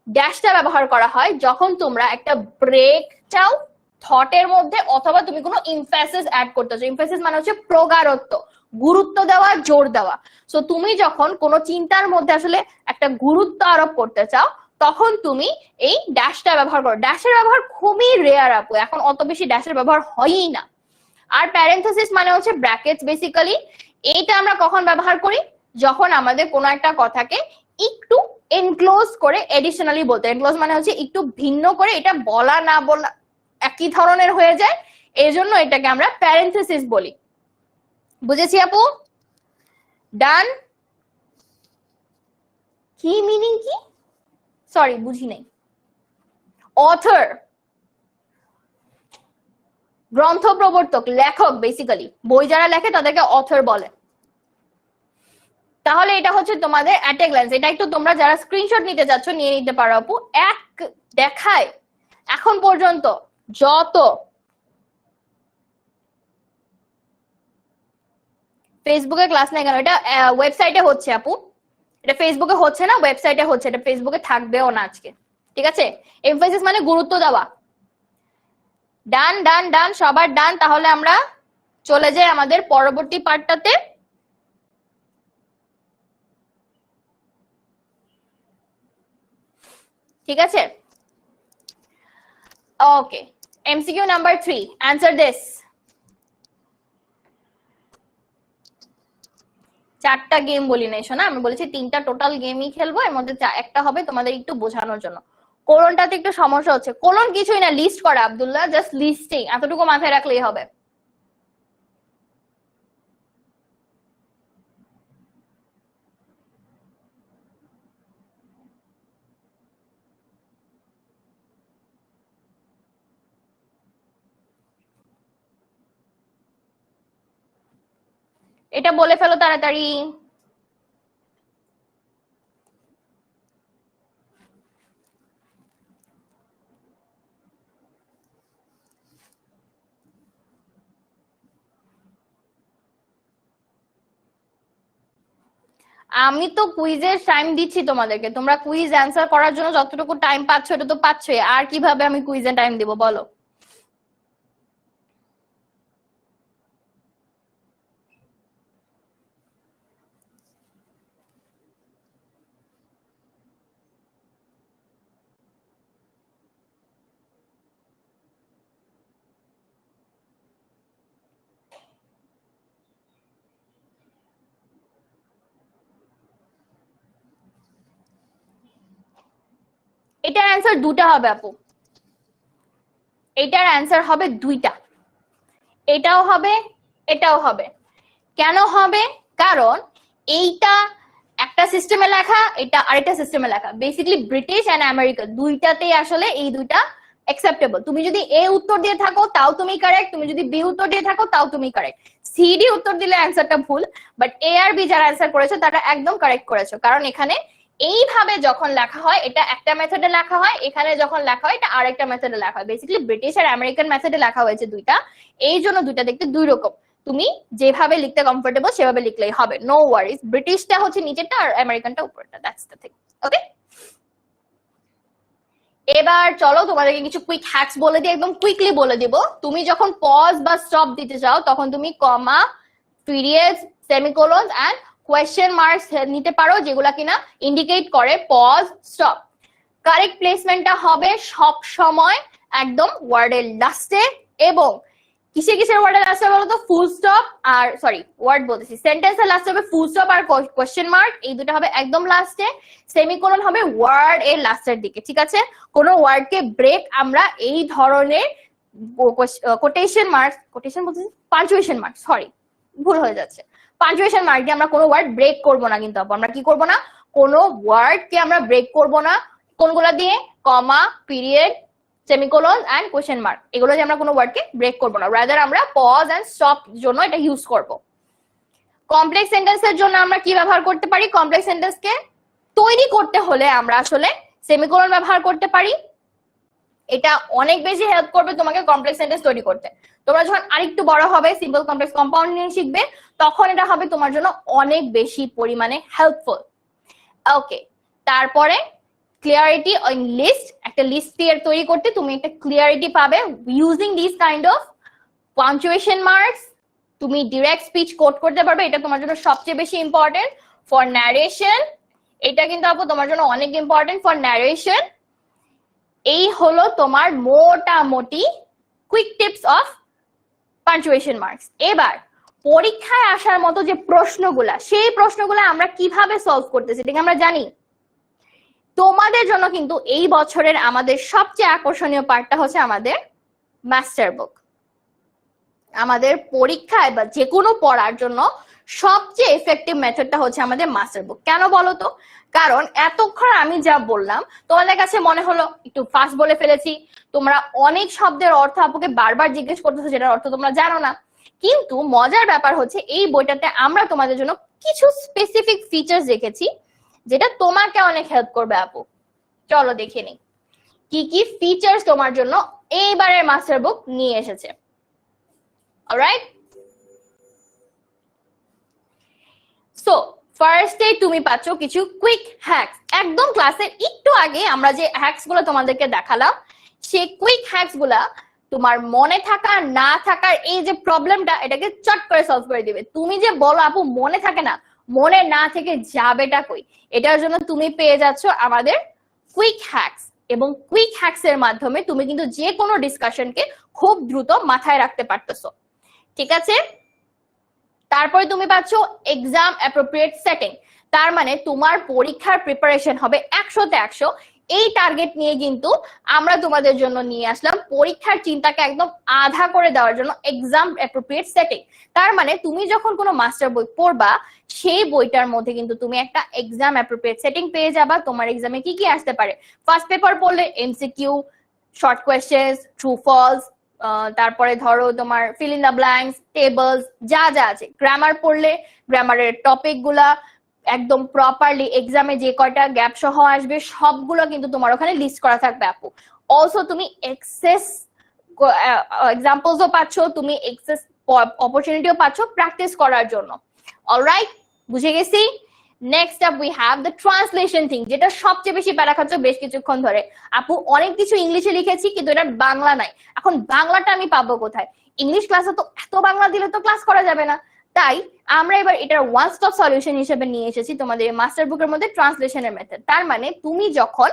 ড্যাশটা ব্যবহার করা হয় যখন তোমরা একটা ব্রেক চাও থটের মধ্যে, অথবা তুমি কোনো ইমফেসিস অ্যাড করতেছো। ইমফেসিস মানে হচ্ছে প্রগাঢ়ত্ব, গুরুত্ব দেওয়া, জোর দেওয়া। সো তুমি যখন কোনো চিন্তার মধ্যে আসলে একটা গুরুত্ব আরোপ করতে চাও তখন তুমি এই ড্যাশটা ব্যবহার করো। ড্যাশের ব্যবহার খুবই রেয়ার আপু, এখন অত বেশি ড্যাশের ব্যবহার হয়ই না। আর প্যারেনথেসিস মানে হচ্ছে ব্র্যাকেটস বেসিক্যালি। এইটা আমরা কখন ব্যবহার করি? যখন আমাদের কোনো একটা কথাকে একটু এনক্লোজ করে এডিশনালি বলতে, এনক্লোজ মানে হচ্ছে একটু ভিন্ন করে, এটা বলা না বলা একই ধরনের হয়ে যায়, এই জন্য এটাকে আমরা প্যারেনথেসিস বলি। বুঝেছি আপু? ডান? কি মিনিং কি? সরি বুঝি নাই। অথর, গ্রন্থ প্রবর্তক, লেখক বেসিক্যালি, বই যারা লেখে তাদেরকে অথর বলে। তাহলে এটা হচ্ছে তোমাদের অ্যাট এ গ্ল্যান্স। এটা একটু তোমরা যারা স্ক্রিনশট নিতে যাচ্ছ নিয়ে নিতে পারো আপু। এক দেখায় এখন পর্যন্ত যত ফেসবুকে ক্লাস নেই কেন, এটা ওয়েবসাইটে হচ্ছে আপু, এটা ফেসবুকে হচ্ছে না, ওয়েবসাইটে হচ্ছে, এটা ফেসবুকে থাকবেও না আজকে, ঠিক আছে? এমফাসিস মানে গুরুত্ব দেওয়া। ডান ডান ডান, সবার ডান। তাহলে আমরা চলে যাই আমাদের পরবর্তী পার্টটাতে। ঠিক আছে, okay. MCQ number 3, answer this. 4টা গেম বলি নাই শোনা, আমি বলেছি 3টা টোটাল গেমই খেলবো, এর মধ্যে একটা হবে তোমাদের একটু বোঝানোর জন্য। কোলনটাতে একটু সমস্যা হচ্ছে। কোলন কিছুই না, লিস্ট করা আব্দুল্লাহ, জাস্ট লিস্টিং, এতটুকু মাথায় রাখলেই হবে। এটা বলে ফেলো তাড়াতাড়ি। আমি তো কুইজের টাইম দিচ্ছি তোমাদেরকে, তোমরা কুইজ অ্যান্সার করার জন্য যতটুকু টাইম পাচ্ছ এটা তো পাচ্ছই, আর কিভাবে আমি কুইজের টাইম দিব বলো? এটার অ্যান্সার দুটা হবে আপু, এটার অ্যান্সার হবে দুইটা, এটাও হবে এটাও হবে। কেন হবে? কারণ এইটা একটা সিস্টেমে লেখা, এটা আরেকটা সিস্টেমে লেখা। বেসিক্যালি ব্রিটিশ এন্ড আমেরিকান দুইটাতেই আসলে এই দুইটা অ্যাকসেপ্টেবল। তুমি যদি এ উত্তর দিয়ে থাকো তাও তুমি কারেক্ট, তুমি যদি বি উত্তর দিয়ে থাকো তাও তুমি কারেক্ট। সিডি উত্তর দিলে অ্যান্সারটা ভুল, বাট এ আর বি যারা অ্যান্সার করেছো তারা একদম কারেক্ট করেছো, কারণ এখানে এইভাবে যখন লেখা হয় এটা একটা মেথডে লেখা হয়, এখানে যখন লেখা হয় এটা আরেকটা মেথডে লেখা হয়। বেসিক্যালি ব্রিটিশ আর আমেরিকান মেথডে লেখা হয়েছে দুইটা, এই জন্য দুইটা দেখতে দুই রকম। তুমি যেভাবে লিখতে কমফোর্টেবল সেভাবে লিখলেই হবে, নো ওয়ারিজ। ব্রিটিশটা হচ্ছে নিচেরটা আর আমেরিকানটা উপরেরটা, দ্যাটস দ্য থিং। ওকে, এবার চলো তোমাদেরকে কিছু কুইক হ্যাকস বলে দিই, একদম কুইকলি বলে দিব। তুমি যখন পজ বা স্টপ দিতে চাও তখন তুমি comma, periods, semicolon and question marks নিতে পারো, যেগুলা কিনা ইন্ডিকেট করে পজ স্টপ। কারেক্ট প্লেসমেন্টটা হবে সব সময় একদম ওয়ার্ডের লাস্টে, এবং কিসের ওয়ার্ডের লাস্টে বলো তো? ফুল স্টপ আর সরি ওয়ার্ড বলতেছি, সেন্টেন্সের লাস্টে হবে ফুল স্টপ আর কোয়েশ্চেন মার্ক, এই দুটো হবে একদম লাস্টে। সেমিকোলন হবে ওয়ার্ড এর লাস্টের দিকে, ঠিক আছে? কোন ওয়ার্ডকে ব্রেক আমরা এই ধরনের কোটেশন মার্কস, কোটেশন বলতেছি পাঞ্চুয়েশন মার্ক, সরি ভুল হয়ে যাচ্ছে, পাঞ্চুয়েশন মার্ক দিয়ে আমরা কোনো ওয়ার্ড ব্রেক করব না। কিন্তু আমরা কি করব না? কোনো ওয়ার্ডকে আমরা ব্রেক করব না। কোনগুলা দিয়ে? Comma, period, semicolon and question mark, এগুলো যে আমরা কোনো ওয়ার্ডকে ব্রেক করবো না, রাদার আমরা পজ এন্ড স্টপ জন্য এটা ইউজ করব। কমপ্লেক্স সেন্টেন্সের জন্য আমরা কি ব্যবহার করতে পারি? কমপ্লেক্স সেন্টেন্সকে তৈরি করতে হলে আমরা আসলে সেমিকোলন ব্যবহার করতে পারি। এটা অনেক বেশি হেল্প করবে তোমাকে কমপ্লেক্স সেন্টেন্স তৈরি করতে। তোমরা যখন আরেকটু বড় হবে, সিম্পল কমপ্লেক্স কম্পাউন্ড নিয়ে শিখবে, তখন এটা হবে তোমার জন্য অনেক বেশি পরিমাণে হেল্পফুল। ওকে, তারপরে ক্লিয়ারিটি ইন লিস্ট, একটা লিস্ট ক্লিয়ার তৈরি করতে তুমি একটা ক্লিয়ারিটি পাবে using this kind of punctuation marks. তুমি ডিরেক্ট স্পিচ কোড করতে পারবে, এটা তোমার জন্য সবচেয়ে বেশি ইম্পর্টেন্ট। ফর ন্যারেশন, এটা কিন্তু আপু তোমার জন্য অনেক ইম্পর্টেন্ট ফর ন্যারেশন। এই হলো তোমার মোটামুটি quick tips of punctuation marks. এবার পরীক্ষায় আসার মতো যে প্রশ্নগুলা, সেই প্রশ্নগুলা আমরা কিভাবে সলভ করতেছি এটা আমরা জানি। তোমাদের জন্য কিন্তু এই বছরের আমাদের সবচেয়ে আকর্ষণীয় পার্টটা হচ্ছে আমাদের মাস্টার বুক। আমাদের পরীক্ষায় বা যে কোনো পড়ার জন্য সবচেয়ে এফেক্টিভ মেথডটা হচ্ছে আমাদের মাস্টার বুক। কেন বলো তো? কারণ এতক্ষণ আমি যা বললাম তোমাদের কাছে মনে হলো একটু ফাস্ট বলে ফেলেছি, তোমরা অনেক শব্দের অর্থ আপুকে বারবার জিজ্ঞেস করতেছো যেটার অর্থ তোমরা জানো না। কিন্তু মজার ব্যাপার হচ্ছে এই বইটাতে আমরা তোমাদের জন্য কিছু স্পেসিফিক ফিচার্স রেখেছি যেটা তোমাকে অনেক হেল্প করবে আপু। চলো দেখে নিই কি কি ফিচার্স তোমার জন্য এইবারের মাস্টার বুক নিয়ে এসেছে। অলরাইট, সো ফার্স্টে তুমি পাচ্ছ কিছু কুইক হ্যাকস। একদম ক্লাসের একটু আগে আমরা যে হ্যাকস গুলো তোমাদেরকে দেখালাম, সেই কুইক হ্যাকস গুলা তোমার মনে থাকা না থাকার এই যে প্রবলেমটা, এটাকে চট করে সলভ করে দিবে। তুমি যে বলো আপু মনে থাকে না, মনে না থেকে যাবেটা কই, এটার জন্য তুমি পেয়ে যাচ্ছ আমাদের কুইক হ্যাকস। এবং কুইক হ্যাকস এর মাধ্যমে তুমি কিন্তু যে কোনো ডিসকাশনকে খুব দ্রুত মাথায় রাখতে পারতেছো। ঠিক আছে, তারপরে তুমি পাচ্ছ এক্সাম অ্যাপ্রোপ্রিয়েট সেটিং। তার মানে তোমার পরীক্ষার প্রিপারেশন হবে 100তে 100। এই টার্গেট নিয়ে কিন্তু আমরা তোমাদের জন্য নিয়ে আসলাম পরীক্ষার চিন্তাকে একদম আধা করে দেওয়ার জন্য এক্সাম অ্যাপ্রোপ্রিয়েট সেটিং। তার মানে তুমি যখন কোনো মাস্টার বই পড়বা, সেই বইটার মধ্যে কিন্তু তুমি একটা এক্সাম অ্যাপ্রোপ্রিয়েট সেটিং পেয়ে যাবা। তোমার এক্সামে কি কি আসতে পারে, ফার্স্ট পেপার পড়লে MCQ, short questions, true false, তারপরে ধরো তোমার fill in the blanks, tables, যা যা আছে। গ্রামার পড়লে গ্রামারের টপিক গুলা একদম প্রপারলি এক্সামে যে কয়টা গ্যাপ সহ আসবে সবগুলো কিন্তু তোমার ওখানে লিস্ট করা থাকবে আপু। অলসো তুমি এক্সেস এক্সাম্পলসও পাচ্ছ, তুমি এক্সেস অপরচুনিটিও পাচ্ছ প্র্যাকটিস করার জন্য। অলরাইট, বুঝে গেছি। Next up we have the translation thing, যেটা সবচেয়ে বেশি প্যারা খাচ্ছ বেশ কিছুক্ষণ ধরে। আপু অনেক কিছু ইংলিশে লিখেছি কিন্তু এটা বাংলা নাই, এখন বাংলাটা আমি পাবো কোথায়? ইংলিশ ক্লাসে তো এত বাংলা দিলে তো ক্লাস করা যাবে না। তাই আমরা এবার এটার ওয়ান স্টপ সলিউশন হিসেবে নিয়ে এসেছি তোমাদের মাস্টার বুকের মধ্যে ট্রান্সলেশনের মেথড। তার মানে তুমি যখন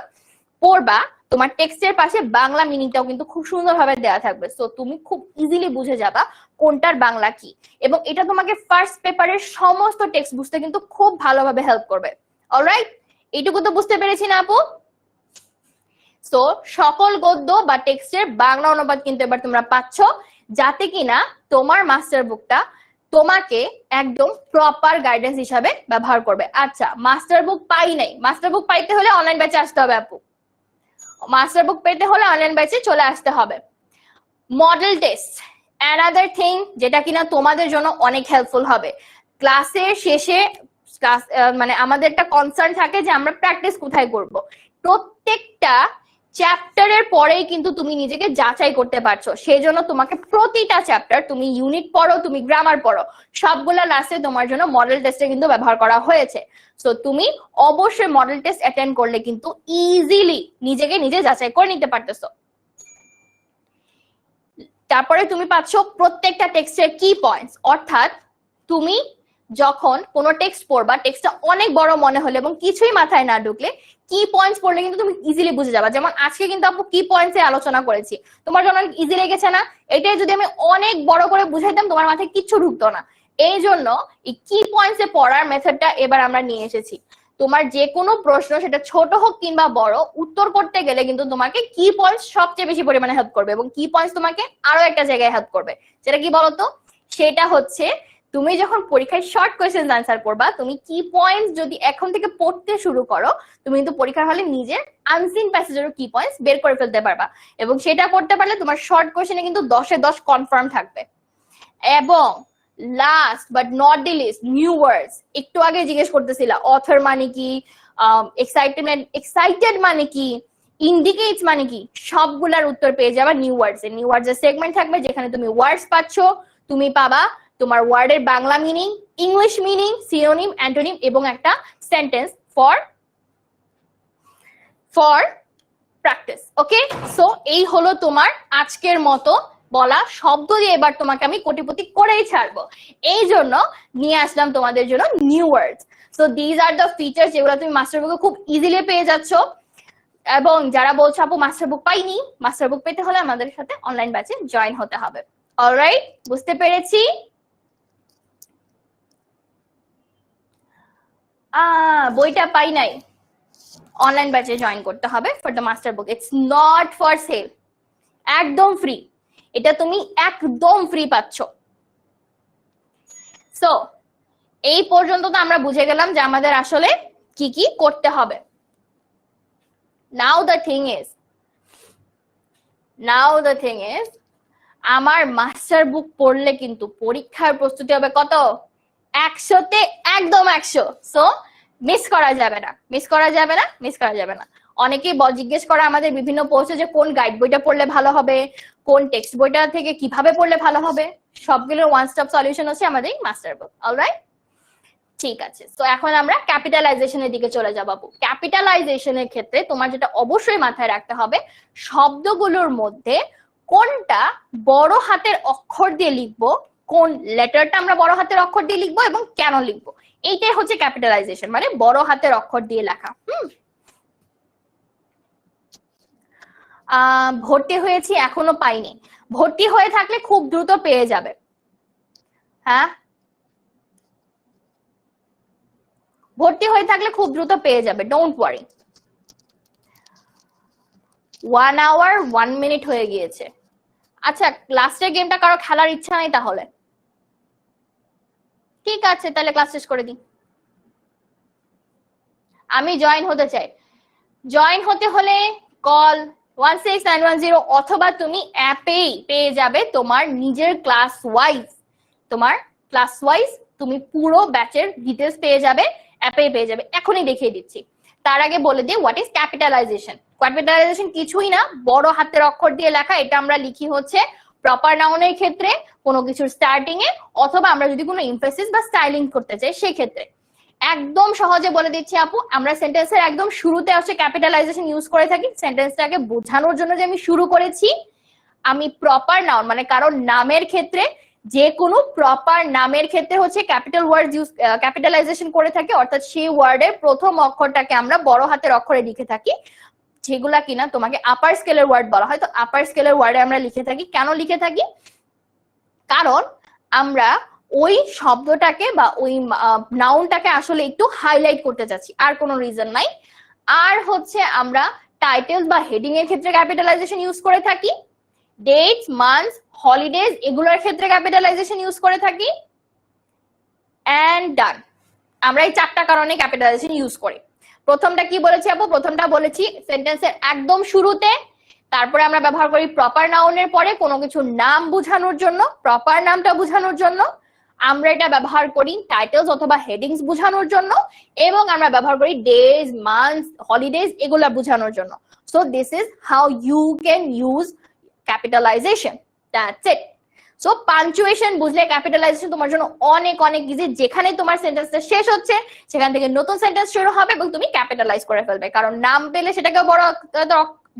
পড়বা, তোমার টেক্সটের পাশে বাংলা মিনিংটাও কিন্তু খুব সুন্দরভাবে দেওয়া থাকবে। সো তুমি খুব ইজিলি বুঝে যাবা কোনটার বাংলা কি, এবং এটা তোমাকে ফার্স্ট পেপারের সমস্ত টেক্সট বুঝতে কিন্তু খুব ভালোভাবে হেল্প করবে। অলরাইট, এইটুকু তো বুঝতে পেরেছি না আপু? সো সকল গদ্য বা টেক্সটের বাংলা অনুবাদ কিন্তু এবার তোমরা পাচ্ছ, যাতে কিনা তোমার মাস্টার বুকটা তোমাকে একদম প্রপার গাইডেন্স হিসাবে ব্যবহার করবে। আচ্ছা, মাস্টার বুক পাই নাই, মাস্টার বুক পাইতে হলে অনলাইন ব্যাচে আসতে হবে আপু। মাস্টার বুক পেতে হলে অনলাইন ব্যাচে চলে আসতে হবে। মডেল টেস্ট অ্যানাদার থিং, যেটা কিনা তোমাদের জন্য অনেক হেল্পফুল হবে। ক্লাসের শেষে মানে আমাদের একটা কনসার্ন থাকে যে আমরা প্র্যাকটিস কোথায় করব। প্রত্যেকটা চ্যাপ্টারের পরেই কিন্তু তুমি নিজেকে যাচাই করতে পারছো। সেই জন্য তোমাকে প্রতিটা চ্যাপ্টার, তুমি ইউনিট পড়ো, তুমি গ্রামার পড়ো, সবগুলা লাস্টে তোমার জন্য মডেল টেস্টে কিন্তু ব্যবহার করা হয়েছে। সো তুমি অবশ্যই মডেল টেস্ট অ্যাটেন্ড করলে কিন্তু ইজিলি নিজেকে নিজে যাচাই করে নিতে পারতেছো। তারপরে তুমি পাচ্ছ প্রত্যেকটা টেক্সটের কি পয়েন্টস, অর্থাৎ তুমি যখন কোনো টেক্সট পড়বা, টেক্সটটা অনেক বড় মনে হলে এবং কিছুই মাথায় না ঢুকলে কি পয়েন্টস পড়লে কিন্তু তুমি ইজিলি বুঝে যাবা। যেমন আজকে কিন্তু আপু কি পয়েন্টস এ আলোচনা করেছি, তোমার জন্য অনেক ইজি লেগেছে না? এটাই যদি আমি অনেক বড় করে বুঝাইতাম তোমার মাথায় কিচ্ছু ঢুকতো না। এই জন্য এই কি পয়েন্টস এ পড়ার মেথডটা এবার আমরা নিয়ে এসেছি। তোমার যে কোনো প্রশ্ন, সেটা ছোট হোক কিংবা বড়, উত্তর করতে গেলে কিন্তু তোমাকে কি পয়েন্টস সবচেয়ে বেশি পরিমাণে হেল্প করবে, এবং কি পয়েন্টস তোমাকে আরো একটা জায়গায় হেল্প করবে। সেটা কি বলতো? সেটা হচ্ছে তুমি যখন পরীক্ষায় শর্ট কোয়েশ্চেন আনসার করবা, তুমি কি পয়েন্টস যদি এখন থেকে পড়তে শুরু করো, তুমি কিন্তু পরীক্ষার হলে নিজের আনসিন প্যাসেজের কি পয়েন্টস বের করে ফেলতে পারবা, এবং সেটা করতে পারলে তোমার শর্ট কোয়েশ্চেনে কিন্তু 10-এ 10 কনফার্ম থাকবে। এবং last but not the least, new words. একটু আগে জিজ্ঞেস করতেছিলা অথর মানে কি, এক্সাইটেড মানে কি, ইন্ডিকেটস মানে কি, সবগুলার উত্তর পেয়ে যাবা নিউ ওয়ার্ডস এ। নিউ ওয়ার্ডস এর সেগমেন্ট থাকবে যেখানে তুমি ওয়ার্ডস পাচ্ছ, তুমি পাবা তোমার ওয়ার্ডের Bangla meaning, English meaning, synonym, antonym এবং একটা sentence for practice. Okay, so এই হলো তোমার আজকের মতো বলা শব্দ দিয়ে এবার তোমাকে আমি কোটিপতি করেই ছাড়বো। এই জন্য নিয়ে আসলাম তোমাদের জন্য new words. So these are the features যেগুলো তুমি মাস্টার বুকে খুব ইজিলি পেয়ে যাচ্ছ। এবং যারা বলছো আপু মাস্টার বুক পাইনি, মাস্টার বুক পেতে হলে আমাদের সাথে অনলাইন ব্যাচে জয়েন হতে হবে। অলরাইট, বুঝতে পেরেছি। বইটা পাই নাই, অনলাইন ব্যাচে জয়েন করতে হবে for the master book. It's not for sale, একদম ফ্রি, এটা তুমি একদম ফ্রি পাচ্ছ। সো এই পর্যন্ত তো আমরা বুঝে গেলাম যে আমাদের আসলে কি কি করতে হবে। নাও দ্য থিং ইজ আমার মাস্টার বুক পড়লে কিন্তু পরীক্ষার প্রস্তুতি হবে কত? 100-তে একদম 100। সো মিস করা যাবে না। অনেকেই জিজ্ঞেস করে আমাদের বিভিন্ন পোস্টে যে কোন গাইড বইটা পড়লে ভালো হবে, কোন টেক্সট বইটা থেকে কিভাবে পড়লে ভালো হবে। সবগুলোর ওয়ান স্টপ সলিউশন হচ্ছে আমাদের মাস্টার বুক। অলরাইট, ঠিক আছে। তো এখন আমরা ক্যাপিটালাইজেশনের দিকে চলে যাব। ক্যাপিটালাইজেশনের ক্ষেত্রে তোমার যেটা অবশ্যই মাথায় রাখতে হবে, শব্দগুলোর মধ্যে কোনটা বড় হাতের অক্ষর দিয়ে লিখবো, কোন লেটারটা আমরা বড় হাতের অক্ষর দিয়ে লিখবো এবং কেন লিখবো, এইটাই হচ্ছে ক্যাপিটালাইজেশন, মানে বড় হাতের অক্ষর দিয়ে লেখা। ভর্তি হয়েছি এখনো পাইনি, ভর্তি হয়ে থাকলে খুব দ্রুত পেয়ে যাবে। হ্যাঁ, ভর্তি হয়ে থাকলে খুব দ্রুত পেয়ে যাবে, ডোন্ট ওয়ারি। 1 hour 1 minute হয়ে গিয়েছে। আচ্ছা, লাস্টের গেমটা কারো খেলার ইচ্ছা নাই তাহলে? ঠিক আছে, তাহলে ক্লাস শেষ করে দিই। আমি জয়েন হতে চাই। জয়েন হতে হলে কল 16910 অথবা তুমি অ্যাপেই পেয়ে যাবে তোমার নিজের ক্লাস ওয়াইজ। তুমি পুরো ব্যাচের ডিটেলস পেয়ে যাবে, অ্যাপেই পেয়ে যাবে। এখনই দেখিয়ে দিচ্ছি। তার আগে বলে দিই হোয়াট ইজ ক্যাপিটালাইজেশন। ক্যাপিটালাইজেশন কিছুই না, বড় হাতের অক্ষর দিয়ে লেখা। এটা আমরা লিখি হচ্ছে প্রপার নাউনের ক্ষেত্রে, কোনো কিছুর স্টার্টিং এ, অথবা আমরা যদি কোনো এমফেসিস বা স্টাইলিং করতে চাই সেই ক্ষেত্রে। একদম সহজে বলে দিচ্ছি আপু, আমরা সেন্টেন্সের একদম শুরুতে হচ্ছে ক্যাপিটালাইজেশন ইউজ করে থাকি। সেন্টেন্সটাকে বোঝানোর জন্য যে আমি শুরু করেছি, আমি প্রপার নাউন মানে কারণ নামের ক্ষেত্রে, যে কোনো প্রপার নামের ক্ষেত্রে হচ্ছে ক্যাপিটাল ওয়ার্ড ইউজ ক্যাপিটালাইজেশন করে থাকি, অর্থাৎ সেই ওয়ার্ডের প্রথম অক্ষরটাকে আমরা বড় হাতের অক্ষরে লিখে থাকি, যেগুলা কিনা তোমাকে আপার স্কেলের ওয়ার্ড বলা হয়। তো আপার স্কেলের ওয়ার্ডে আমরা লিখে থাকি। কেন লিখে থাকি? কারণ আমরা ওই শব্দটাকে বা ওই নাউনটাকে আসলে একটু হাইলাইট করতে চাচ্ছি, আর কোনো রিজন নাই। আর হচ্ছে আমরা টাইটেল বা হেডিং এর ক্ষেত্রে ক্যাপিটালাইজেশন ইউজ করে থাকি, ডেটস, মান্থস, হলিডেজ এগুলোর ক্ষেত্রে ক্যাপিটালাইজেশন ইউজ করে থাকি, এন্ড ডান। আমরা এই 4টা কারণে ক্যাপিটালাইজেশন ইউজ করি। প্রথমটা কি বলেছি আপু? প্রথমটা বলেছি সেন্টেন্সের একদম শুরুতে। তারপরে আমরা ব্যবহার করি প্রপার নাউনের পরে কোনো কিছু নাম বোঝানোর জন্য, প্রপার নামটা বোঝানোর জন্য। আমরা এটা ব্যবহার করি টাইটেলস অথবা হেডিংস বোঝানোর জন্য, এবং আমরা ব্যবহার করি ডেজ, মান্থস, হলিডেজ এগুলা বোঝানোর জন্য। So this is how you can use capitalization. That's it. So punctuation বুঝলে ক্যাপিটালাইজেশন তোমার জন্য অনেক অনেক ইজি। যেখানে তোমার সেন্টেন্সটা শেষ হচ্ছে সেখান থেকে নতুন সেন্টেন্স শুরু হবে এবং তুমি ক্যাপিটালাইজ করে ফেলবে। কারণ নাম পেলে সেটাকে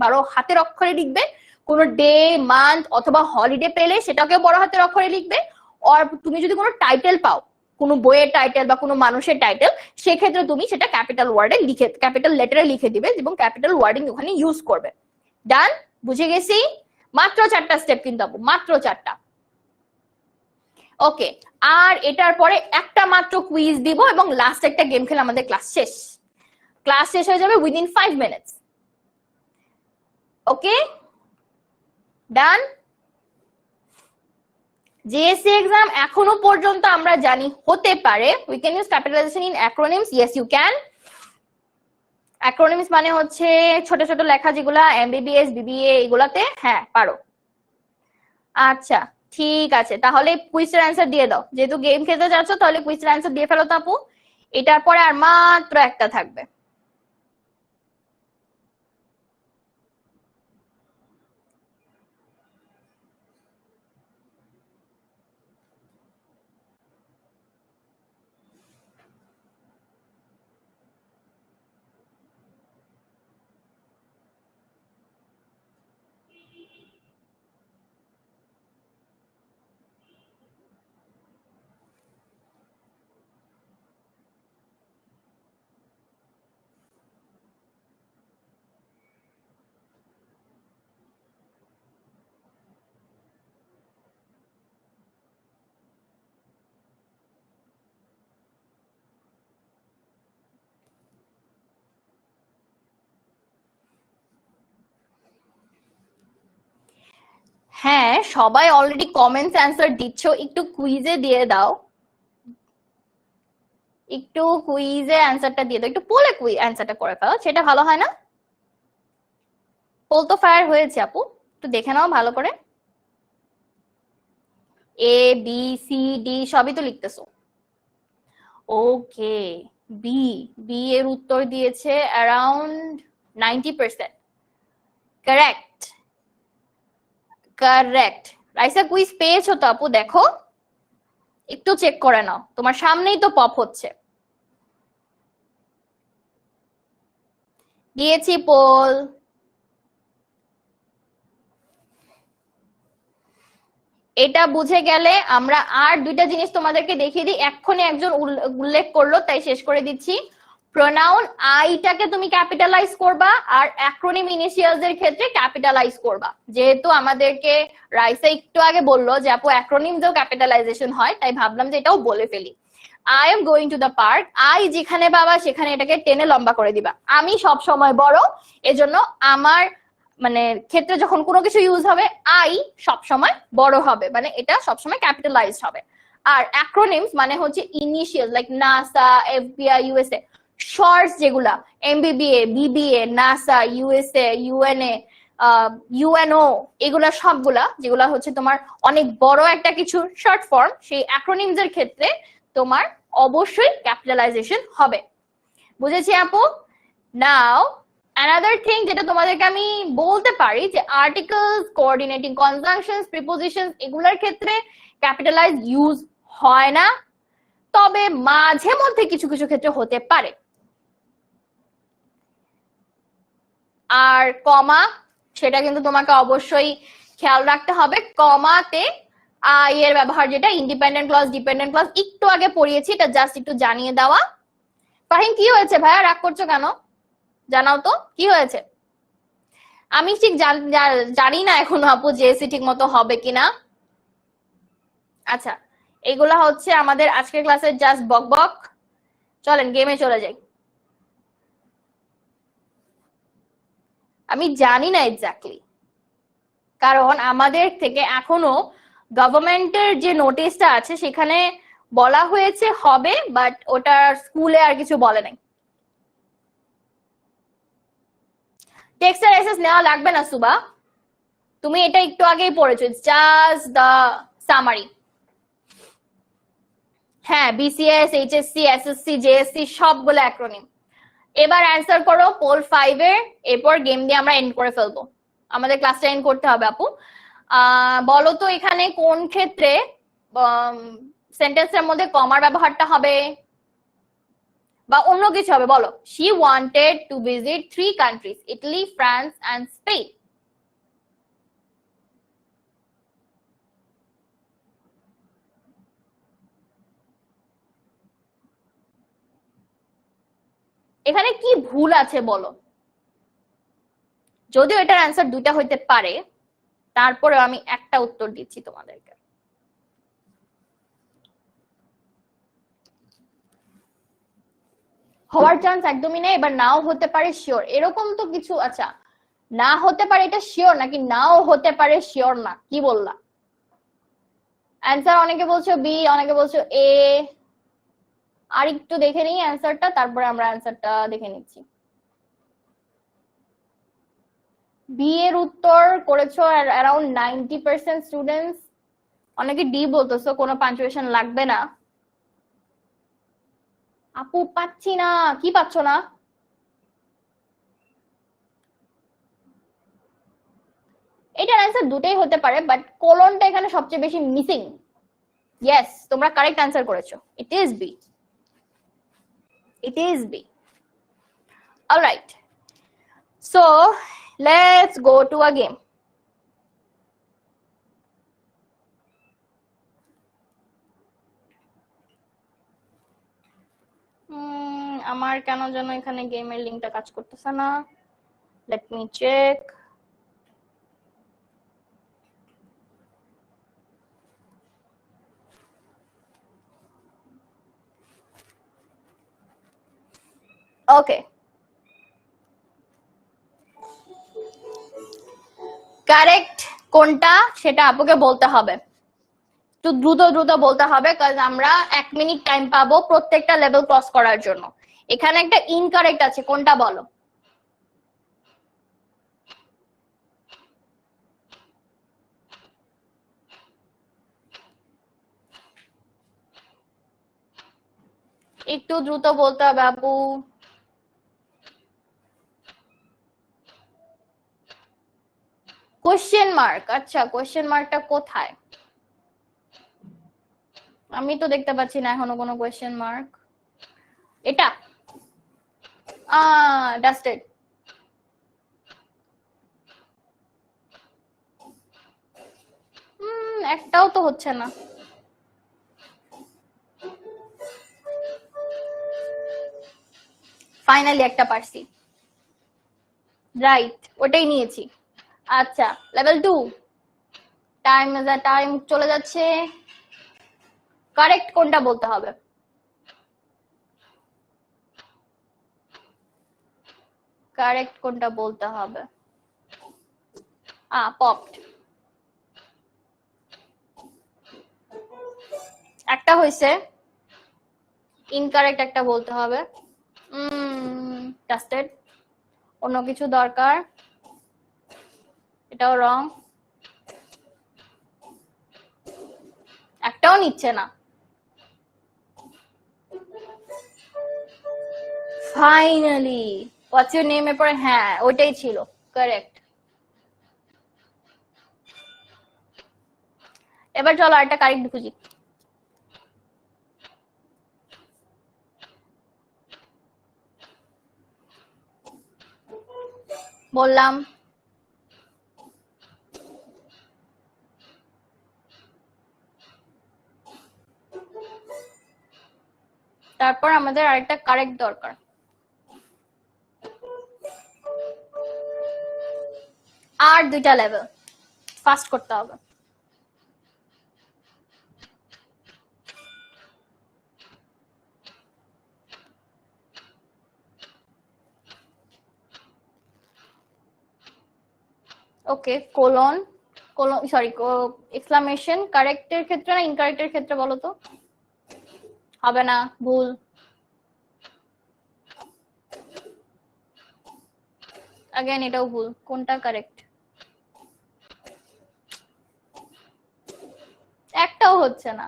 বড় হাতের অক্ষরে লিখবে, কোনো ডে, মান্থ অথবা হলিডে পেলে সেটাকে বড় হাতের অক্ষরে লিখবে। আর তুমি যদি কোনো টাইটেল পাও, কোনো বইয়ের টাইটেল বা কোনো মানুষের টাইটেল, সেক্ষেত্রে তুমি সেটা ক্যাপিটাল ওয়ার্ডে লিখে, ক্যাপিটাল লেটারে লিখে দিবে এবং ক্যাপিটাল ওয়ার্ডিং ওখানে ইউজ করবে। ডান, বুঝে গেছি। মাত্র 4টা স্টেপ কিন্তু আপু, মাত্র 4টা। ওকে, আর এটার পরে একটা মাত্র কুইজ দিব এবং লাস্ট একটা গেম খেলে আমাদের ক্লাস শেষ হয়ে যাবে within 5 minutes। Okay, done. JSC exam এখনো পর্যন্ত আমরা জানি হতে পারে we can use capitalization in acronyms, yes you can. Acronyms মানে হচ্ছে ছোট ছোট লেখা যেগুলা এমবিবিএস বিবিএ এগুলাতে, হ্যাঁ পারো। আচ্ছা ঠিক আছে, তাহলে কুইজের অ্যান্সার দিয়ে দাও, যেহেতু গেম খেলতে যাচ্ছ তাহলে কুইজের অ্যান্সার দিয়ে ফেলো তো আপু। এটার পরে আর মাত্র একটা থাকবে। হ্যাঁ সবাই অলরেডি কমেন্টস অ্যান্সার দিচ্ছ, একটু কুইজে দিয়ে দাও, একটু কুইজে অ্যান্সারটা দিয়ে দাও, একটু পোলে কুইজ অ্যান্সারটা করে ফেলো, সেটা ভালো হয় না? পোল তো ফায়ার হয়েছে আপু, একটু দেখে নাও ভালো করে। এ বি সি ডি সবই তো লিখতেছো। ওকে, বি, বি এর উত্তর দিয়েছে around 90%। Correct correct. Raisa quiz পেয়েছো তো আপু? দেখো একটু চেক করে নাও, তোমার সামনেই তো পপ হচ্ছে। দিয়েছি পোল। এটা বুঝে গেলে আমরা আর দুইটা জিনিস তোমাদেরকে দেখিয়ে দিই, এক্ষুনি একজন উল্লেখ করলো তাই শেষ করে দিচ্ছি। প্রোনাউন আইটাকে তুমি ক্যাপিটালাইজ করবা আর অ্যাক্রোনিম ইনিশিয়ালস এর ক্ষেত্রে ক্যাপিটালাইজ করবা। যেহেতু আমাদেরকে রাইসা একটু আগে বললো যে আপু অ্যাক্রোনিমসেও ক্যাপিটালাইজেশন হয়, তাই ভাবলাম যে এটাও বলে ফেলি। I am going to the park, I যেখানে পাবা সেখানে এটাকে টেনে লম্বা করে দিবা। আমি সব সময় বড়, এজন্য আমার মানে ক্ষেত্রে যখন কোনো কিছু ইউজ হবে আই সব সময় বড় হবে, মানে এটা সব সময় ক্যাপিটালাইজড হবে। আর অ্যাক্রোনিমস মানে হচ্ছে initial, like NASA, FBI, USA, shorts যেগুলা MBBA, BBA, NASA, USA, UNA, UNO, এগুলা সবগুলা যেগুলা হচ্ছে তোমার অনেক বড় একটা কিছু শর্ট ফর্ম, সেই অ্যাক্রোনিমস এর ক্ষেত্রে তোমার অবশ্যই ক্যাপিটালাইজেশন হবে। বুঝেছি আপু? নাও অ্যানাদার থিং যেটা তোমাদেরকে আমি বলতে পারি যে আর্টিকেলস, কোঅর্ডিনেটিং কনজাংশনস, প্রিপোজিশনস এগুলোর ক্ষেত্রে ক্যাপিটালাইজ ইউজ হয় না, তবে মাঝে মধ্যে কিছু কিছু ক্ষেত্রে হতে পারে। আর কমা, সেটা কিন্তু তোমাকে অবশ্যই খেয়াল রাখতে হবে। কমাতে আই এর ব্যবহার, যেটা ইন্ডিপেন্ডেন্ট ক্লজ, ডিপেন্ডেন্ট ক্লজ একটু আগে পড়িয়েছি, এটা জাস্ট একটু জানিয়ে দেওয়া। ফাহিম কি হয়েছে ভাইয়া, রাগ করছো কেন? জানাও তো কি হয়েছে। আমি ঠিক জানি না এখনো আপু জেএসসি ঠিক মতো হবে কিনা। আচ্ছা এগুলা হচ্ছে আমাদের আজকের ক্লাসের জাস্ট বক বক, চলেন গেমে চলে যাই। আমি জানি না এক্স্যাক্টলি, কারণ আমাদের থেকে এখনো গভর্নমেন্টের যে নোটিশটা আছে সেখানে বলা হয়েছে হবে, বাট ওটা স্কুলে আর কিছু বলে নাই। টেক্সট আর এসএস নেওয়া লাগবে না সুবা, তুমি এটা একটু আগেই পড়েছো, জাস্ট দ্য সামারি। হ্যাঁ বিসিএস, এইচএসসি, এসএসসি, জেএসসি সবগুলো অ্যাক্রোনিম। এবার অ্যান্সার করো পোল 5 এর, এরপর গেম দিয়ে আমরা এন্ড করে ফেলবো, আমাদের ক্লাসটা এন্ড করতে হবে আপু। বলো তো এখানে কোন ক্ষেত্রে সেন্টেন্সের মধ্যে কমার ব্যবহারটা হবে বা অন্য কিছু হবে, বলো। She wanted to visit 3 countries, Italy, France and Spain. এখানে কি ভুল আছে বলো? যদিও এটার অ্যান্সার দুইটা হইতে পারে, তারপরে আমি একটা উত্তর দিচ্ছি তোমাদেরকে। হওয়ার চান্স একদমই নেই, এবার নাও হতে পারে শিওর, এরকম তো কিছু। আচ্ছা না হতে পারে এটা শিওর নাকি নাও হতে পারে শিওর না, কি বললা? অ্যান্সার অনেকে বলছো বি, অনেকে বলছো এ। আর একটু দেখে নিই অ্যান্সারটা, তারপরে আমরা অ্যান্সারটা দেখে নিচ্ছি। বি এর উত্তর করেছো অ্যারাউন্ড 90% স্টুডেন্টস। অনেকে ডি বলতেছো, কোনো পাঞ্চুয়েশন লাগবে না। আপু পাচ্ছি না, কি পাচ্ছ না? এটার অ্যান্সার দুটোই হতে পারে, বাট কোলনটা এখানে সবচেয়ে বেশি মিসিং। ইয়েস, তোমরা কারেক্ট অ্যান্সার করেছো, it is B, it is B. Alright, so let's go to a game. আমার কেন যেন এখানে গেমের লিংকটা কাজ করতেছে না, let me check. Okay, correct কোনটা সেটা আপুকে বলতে হবে, একটু দ্রুত দ্রুত বলতে হবে, কারণ আমরা 1 মিনিট টাইম পাবো প্রত্যেকটা লেভেল ক্রস করার জন্য। এখানে একটা ইনকারেক্ট আছে, কোনটা বলো? একটু দ্রুত বলতে হবে আপু। কোশ্চেন মার্ক, আচ্ছা কোশ্চেন মার্কটা কোথায়? আমি তো দেখতে পাচ্ছি না এখনো কোনো কোশ্চেন মার্ক। এটা ডাস্টেড। একটাও তো হচ্ছে না। ফাইনালি একটা পারছি, রাইট, ওটাই নিয়েছি। আচ্ছা, লেভেল 2, টাইম চলে যাচ্ছে। কারেক্ট কোনটা বলতে হবে? কারেক্ট কোনটা বলতে হবে? পপড। একটা হয়েছে, ইনকারেক্ট একটা বলতে হবে। ডাস্টেড। অন্য কিছু দরকার, এটাও রং। একটাও নিচ্ছে না। ফাইনালি হোয়াটস ইউর নেম এর পরে, হ্যাঁ ওইটাই ছিল কারেক্ট। এবার চলো আরেকটা কারেক্ট খুঁজি। বললাম তারপর আমাদের আরেকটা কারেক্ট দরকার। আর দুইটা লেভেল ফাস্ট করতে হবে। ওকে, কোলন সরি এক্সক্লামেশন কারেক্টের ক্ষেত্রে না ইনকারেক্টের ক্ষেত্রে বলো তো? হবে না, ভুল। अगेन এটাও ভুল, কোনটা কারেক্ট? একটাও হচ্ছে না।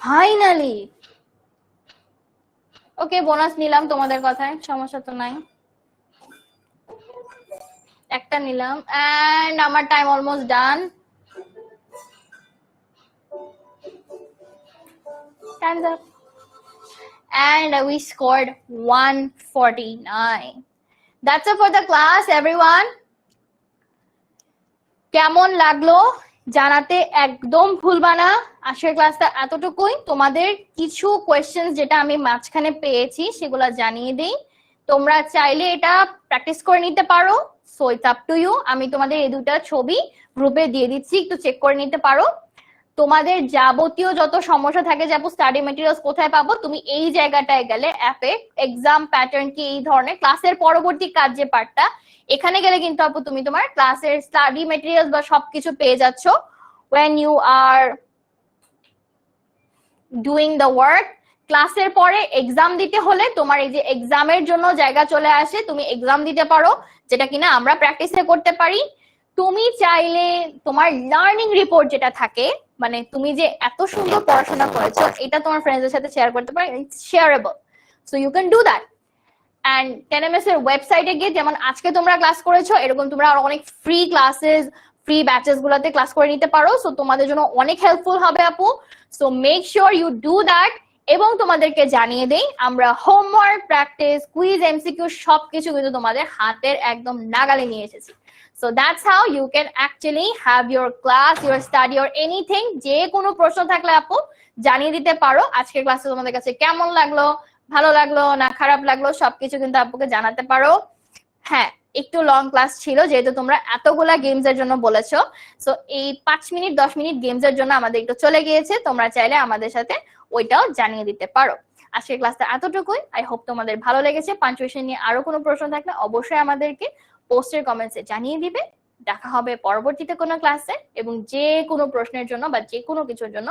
ফাইনালি ওকে, বোনাস নিলাম তোমাদের কথায়, সমস্যা তো নাই। একটা নিলাম এন্ড আমার time almost done. Time's up. And we scored 149. That's it for the class, everyone. কেমন লাগলো জানাতে একদম ভুলবা না। আজকের ক্লাসটা এতটুকুই। তোমাদের কিছু কোয়েশ্চেন যেটা আমি মাঝখানে পেয়েছি সেগুলো জানিয়ে দেই। তোমরা চাইলে এটা প্র্যাকটিস করে নিতে পারো, so it's up to you. আমি তোমাদের এই দুটো ছবি গ্রুপে দিয়ে দিচ্ছি, একটু চেক করে নিতে পারো। তোমাদের যাবতীয় যত সমস্যা থাকে যে আপু স্টাডি মেটেরিয়ালস কোথায় পাবো, তুমি এই জায়গাটায় গেলে অ্যাপে এক্সাম প্যাটার্ন কি এই ধরনের ক্লাসের পরবর্তী কাজ যে পার্টটা, এখানে গেলে কিন্তু আপু তুমি তোমার ক্লাসের স্টাডি মেটেরিয়ালস বা সবকিছু পেয়ে যাচ্ছ when you are doing the work। ক্লাসের পরে এক্সাম দিতে হলে তোমার এই যে এক্সামের জন্য জায়গা চলে আসে, তুমি এক্সাম দিতে পারো, যেটা কিনা আমরা প্র্যাকটিসে করতে পারি। তুমি চাইলে তোমার লার্নিং রিপোর্ট যেটা থাকে, মানে তুমি যে এত সুন্দর পড়াশোনা করেছো এটা তোমার ফ্রেন্ডসদের সাথে শেয়ার করতে পারো, it's shareable, so you can do that. And 10ms এর ওয়েবসাইটে গিয়ে যেমন আজকে তোমরা ক্লাস করেছো, এরকম তোমরা আরো অনেক ফ্রি ক্লাসেস ফ্রি ব্যাচেস গুলাতে ক্লাস করে নিতে পারো, সো তোমাদের জন্য অনেক হেল্পফুল হবে আপু। So make sure you do that. এবং তোমাদেরকে জানিয়ে দেই, আমরা হোমওয়ার্ক, প্র্যাকটিস, কুইজ, এমসিকিউ সবকিছু কিন্তু তোমাদের হাতের একদম নাগালে নিয়ে এসেছি। So that's how you can actually have your class, your study or anything। যে কোনো প্রশ্ন থাকলে আপু জানিয়ে দিতে পারো। আজকের ক্লাসে তোমাদের কাছে কেমন লাগলো, ভালো লাগলো না খারাপ লাগলো, সবকিছু কিন্তু আপুকে জানাতে পারো। হ্যাঁ, একটু লং ক্লাস ছিল যেহেতু তোমরা এতগুলা গেমস এর জন্য বলেছো, সো এই 5 মিনিট 10 মিনিট গেমস এর জন্য আমাদের একটু চলে গিয়েছে, তোমরা চাইলে আমাদের সাথে ওইটাও জানিয়ে দিতে পারো। আজকের ক্লাসটা এতটুকুই, আই হোপ তোমাদের ভালো লেগেছে। পাঞ্চুয়েশন নিয়ে আরো কোনো প্রশ্ন থাকলে অবশ্যই আমাদেরকে পোস্টের কমেন্টসে জানিয়ে দিবে। দেখা হবে পরবর্তীতে কোনো ক্লাসে, এবং যে কোনো প্রশ্নের জন্য বা যে কোনো কিছুর জন্য